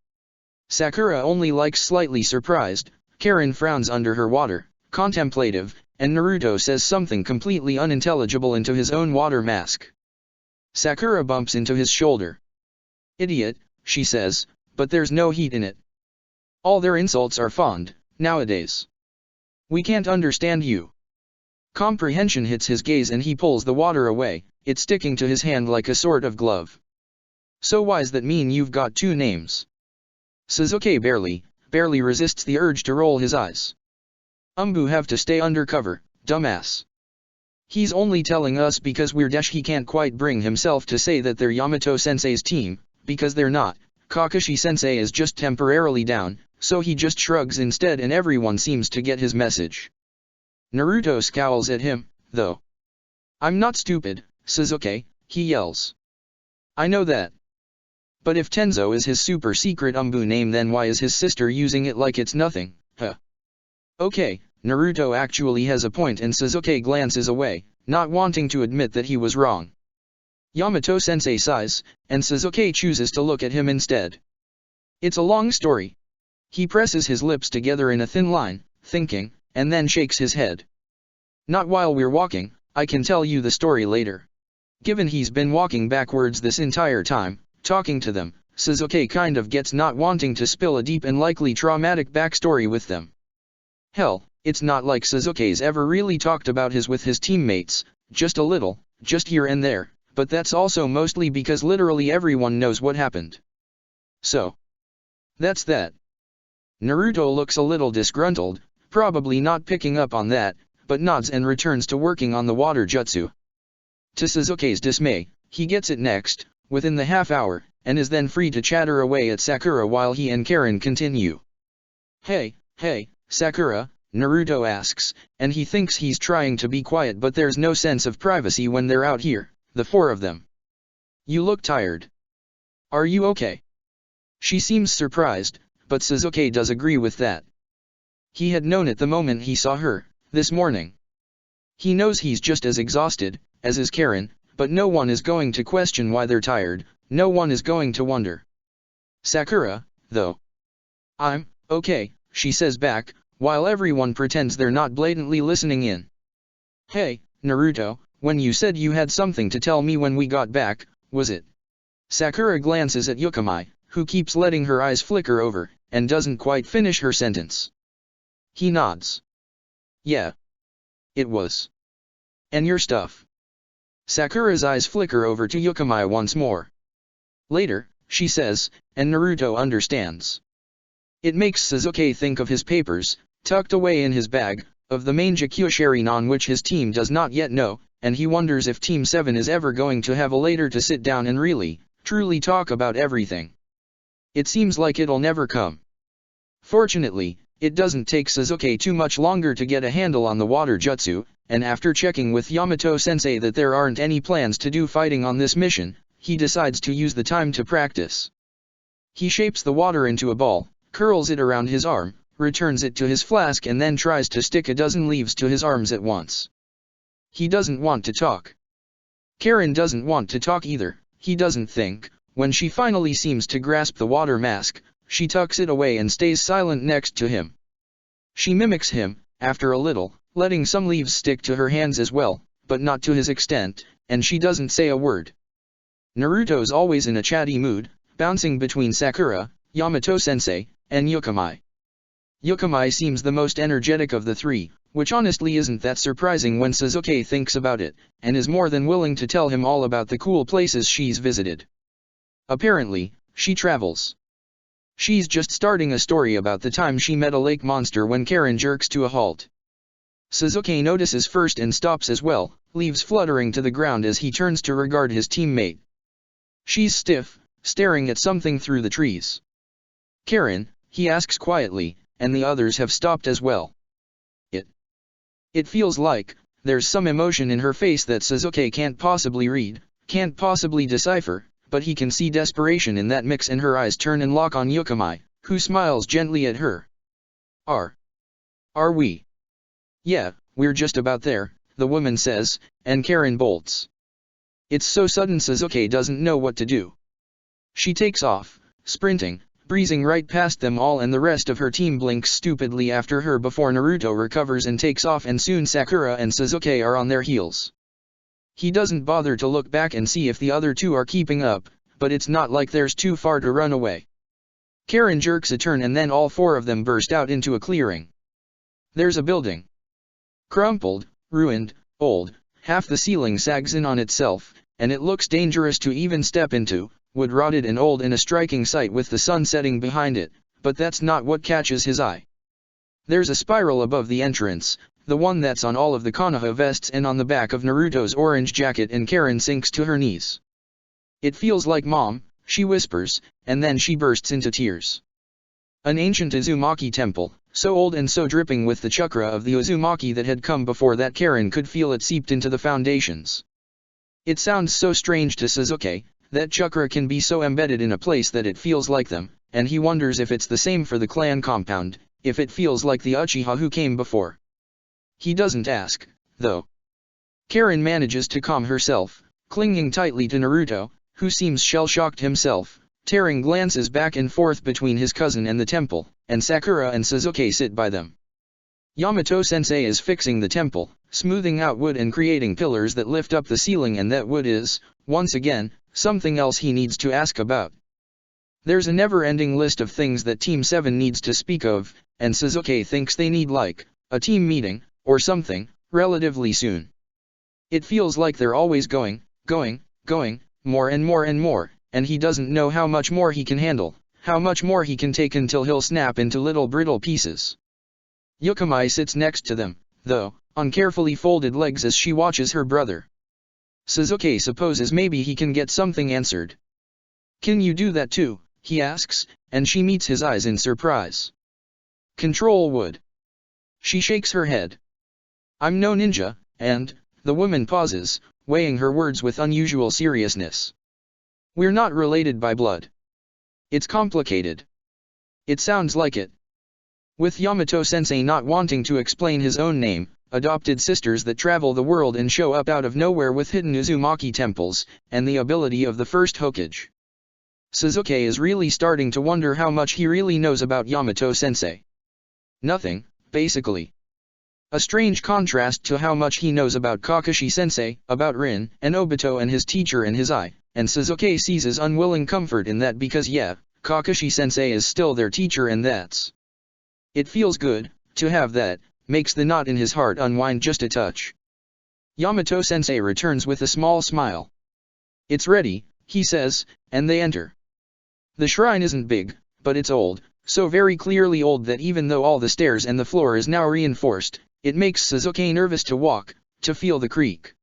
Sakura only likes slightly surprised, Karen frowns under her water, contemplative, and Naruto says something completely unintelligible into his own water mask. Sakura bumps into his shoulder. "Idiot," she says, "but there's no heat in it. All their insults are fond, nowadays. We can't understand you." Comprehension hits his gaze and he pulls the water away, it sticking to his hand like a sort of glove. "So why's that mean you've got 2 names?" Sasuke barely resists the urge to roll his eyes. "Umbu have to stay undercover, dumbass. He's only telling us because we're Desh. He can't quite bring himself to say that they're Yamato-sensei's team, because they're not. Kakashi-sensei is just temporarily down, so he just shrugs instead and everyone seems to get his message. Naruto scowls at him, though. "I'm not stupid," Sasuke, he yells. I know that. But if Tenzo is his super secret Umbu name, then why is his sister using it like it's nothing, huh? Okay, Naruto actually has a point, and Sasuke glances away, not wanting to admit that he was wrong. Yamato-sensei sighs, and Sasuke chooses to look at him instead. It's a long story. He presses his lips together in a thin line, thinking, and then shakes his head. Not while we're walking, I can tell you the story later. Given he's been walking backwards this entire time, talking to them, Sasuke kind of gets not wanting to spill a deep and likely traumatic backstory with them. Hell, it's not like Sasuke's ever really talked about his with his teammates, just a little, just here and there, but that's also mostly because literally everyone knows what happened. So, that's that. Naruto looks a little disgruntled, probably not picking up on that, but nods and returns to working on the water jutsu. To Sasuke's dismay, he gets it next, within the half hour, and is then free to chatter away at Sakura while he and Karen continue. Hey, Sakura, Naruto asks, and he thinks he's trying to be quiet, but there's no sense of privacy when they're out here, the four of them. You look tired. Are you okay? She seems surprised, but Sasuke does agree with that. He had known it the moment he saw her, this morning. He knows he's just as exhausted, as is Karen, but no one is going to question why they're tired, no one is going to wonder. Sakura, though. I'm okay, she says back, while everyone pretends they're not blatantly listening in. Hey, Naruto, when you said you had something to tell me when we got back, was it? Sakura glances at Yukimai, who keeps letting her eyes flicker over, and doesn't quite finish her sentence. He nods. Yeah. It was. And your stuff. Sakura's eyes flicker over to Yukimai once more. Later, she says, and Naruto understands. It makes Sasuke think of his papers, tucked away in his bag, of the main Jakushirin on which his team does not yet know, and he wonders if Team 7 is ever going to have a later to sit down and really, truly talk about everything. It seems like it'll never come. Fortunately, it doesn't take Sasuke too much longer to get a handle on the water jutsu, and after checking with Yamato-sensei that there aren't any plans to do fighting on this mission, he decides to use the time to practice. He shapes the water into a ball, curls it around his arm, returns it to his flask, and then tries to stick a dozen leaves to his arms at once. He doesn't want to talk. Karen doesn't want to talk either, he doesn't think. When she finally seems to grasp the water mask, she tucks it away and stays silent next to him. She mimics him, after a little, letting some leaves stick to her hands as well, but not to his extent, and she doesn't say a word. Naruto's always in a chatty mood, bouncing between Sakura, Yamato-sensei, and Yukimai. Yukimai seems the most energetic of the three, which honestly isn't that surprising when Sasuke thinks about it, and is more than willing to tell him all about the cool places she's visited. Apparently, she travels. She's just starting a story about the time she met a lake monster when Karen jerks to a halt. Sasuke notices first and stops as well, leaves fluttering to the ground as he turns to regard his teammate. She's stiff, staring at something through the trees. Karen, he asks quietly, and the others have stopped as well. It feels like, there's some emotion in her face that Sasuke can't possibly read, can't possibly decipher, but he can see desperation in that mix, and her eyes turn and lock on Yukimai, who smiles gently at her. Are we? Yeah, we're just about there, the woman says, and Karen bolts. It's so sudden Sasuke doesn't know what to do. She takes off, sprinting, breezing right past them all, and the rest of her team blinks stupidly after her before Naruto recovers and takes off, and soon Sakura and Sasuke are on their heels. He doesn't bother to look back and see if the other two are keeping up, but it's not like there's too far to run away. Karen jerks a turn and then all four of them burst out into a clearing. There's a building. Crumpled, ruined, old, half the ceiling sags in on itself, and it looks dangerous to even step into, wood-rotted and old and a striking sight with the sun setting behind it, but that's not what catches his eye. There's a spiral above the entrance, the one that's on all of the Konoha vests and on the back of Naruto's orange jacket, and Karen sinks to her knees. It feels like Mom, she whispers, and then she bursts into tears. An ancient Uzumaki temple, so old and so dripping with the chakra of the Uzumaki that had come before that Karen could feel it seeped into the foundations. It sounds so strange to Sasuke, that chakra can be so embedded in a place that it feels like them, and he wonders if it's the same for the clan compound, if it feels like the Uchiha who came before. He doesn't ask, though. Karen manages to calm herself, clinging tightly to Naruto, who seems shell-shocked himself, tearing glances back and forth between his cousin and the temple, and Sakura and Sasuke sit by them. Yamato-sensei is fixing the temple, smoothing out wood and creating pillars that lift up the ceiling, and that wood is, once again, something else he needs to ask about. There's a never-ending list of things that Team 7 needs to speak of, and Sasuke thinks they need a team meeting, or something, relatively soon. It feels like they're always going, more and more and more, and he doesn't know how much more he can handle, how much more he can take until he'll snap into little brittle pieces. Yukamai sits next to them, though, on carefully folded legs as she watches her brother. Sasuke supposes maybe he can get something answered. "Can you do that too?" he asks, and she meets his eyes in surprise. "Control wood." She shakes her head. "I'm no ninja," and, the woman pauses, weighing her words with unusual seriousness. "We're not related by blood. It's complicated." It sounds like it. With Yamato-sensei not wanting to explain his own name, adopted sisters that travel the world and show up out of nowhere with hidden Uzumaki temples, and the ability of the first Hokage. Sasuke is really starting to wonder how much he really knows about Yamato-sensei. Nothing, basically. A strange contrast to how much he knows about Kakashi-sensei, about Rin, and Obito and his teacher and his eye, and Sasuke sees unwilling comfort in that because Kakashi-sensei is still their teacher, and that's... It feels good, to have that, makes the knot in his heart unwind just a touch. Yamato-sensei returns with a small smile. "It's ready," he says, and they enter. The shrine isn't big, but it's old, so very clearly old that even though all the stairs and the floor is now reinforced, it makes Sasuke nervous to walk, to feel the creak.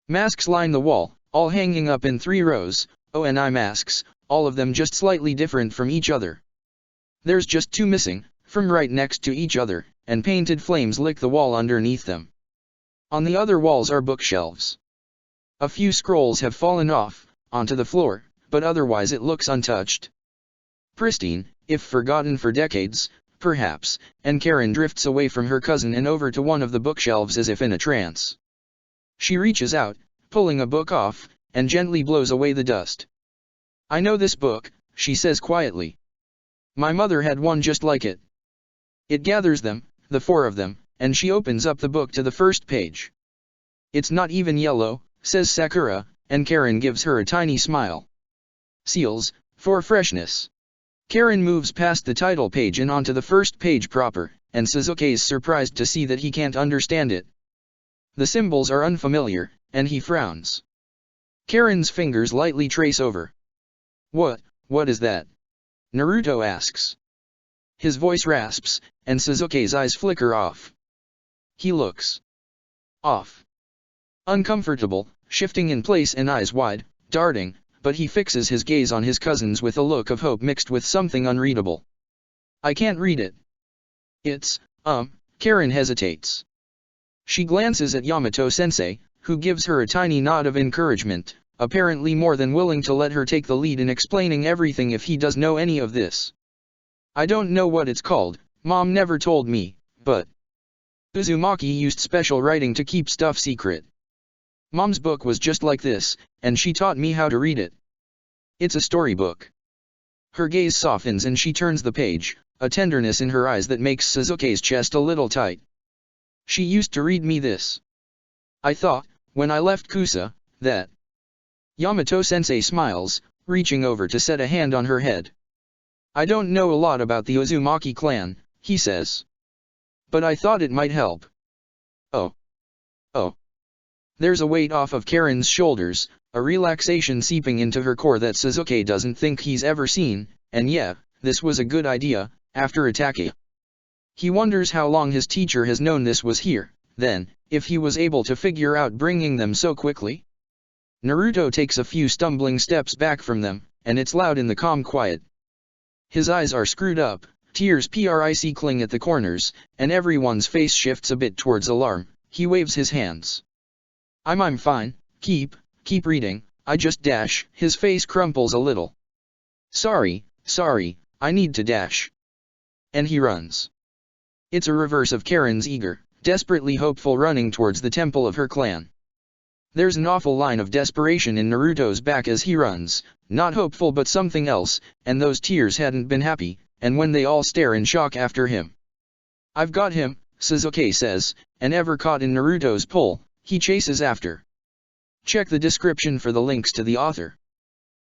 Masks line the wall, all hanging up in 3 rows, ONI masks, all of them just slightly different from each other. There's just 2 missing, from right next to each other, and painted flames lick the wall underneath them. On the other walls are bookshelves. A few scrolls have fallen off, onto the floor, but otherwise it looks untouched. Pristine, if forgotten for decades, perhaps, and Karen drifts away from her cousin and over to one of the bookshelves as if in a trance. She reaches out, pulling a book off, and gently blows away the dust. "I know this book," she says quietly. "My mother had one just like it." It gathers them, the 4 of them, and she opens up the book to the first page. "It's not even yellow," says Sakura, and Karen gives her a tiny smile. "Seals, for freshness." Karen moves past the title page and onto the first page proper, and Sasuke is surprised to see that he can't understand it. The symbols are unfamiliar, and he frowns. Karen's fingers lightly trace over. What is that?" Naruto asks. His voice rasps, and Sasuke's eyes flicker off. He looks off. Uncomfortable, shifting in place and eyes wide, darting, but he fixes his gaze on his cousins with a look of hope mixed with something unreadable. "I can't read it." "It's, Karen hesitates. She glances at Yamato-sensei, who gives her a tiny nod of encouragement, apparently more than willing to let her take the lead in explaining everything if he does know any of this. "I don't know what it's called, Mom never told me, but Uzumaki used special writing to keep stuff secret. Mom's book was just like this, and she taught me how to read it. It's a storybook." Her gaze softens and she turns the page, a tenderness in her eyes that makes Sasuke's chest a little tight. "She used to read me this. I thought, when I left Kusa, that..." Yamato-sensei smiles, reaching over to set a hand on her head. "I don't know a lot about the Uzumaki clan," he says. "But I thought it might help." Oh. There's a weight off of Karen's shoulders, a relaxation seeping into her core that Sasuke doesn't think he's ever seen, and this was a good idea, after attacking. He wonders how long his teacher has known this was here, then, if he was able to figure out bringing them so quickly. Naruto takes a few stumbling steps back from them, and it's loud in the calm quiet. His eyes are screwed up, tears cling at the corners, and everyone's face shifts a bit towards alarm. He waves his hands. I'm fine, keep keep reading, I just dash. His face crumples a little. Sorry, I need to dash. And he runs. It's a reverse of Karen's eager, desperately hopeful running towards the temple of her clan. There's an awful line of desperation in Naruto's back as he runs, not hopeful but something else, and those tears hadn't been happy, and when they all stare in shock after him. I've got him, Sasuke says, and ever caught in Naruto's pull, he chases after. Check the description for the links to the author.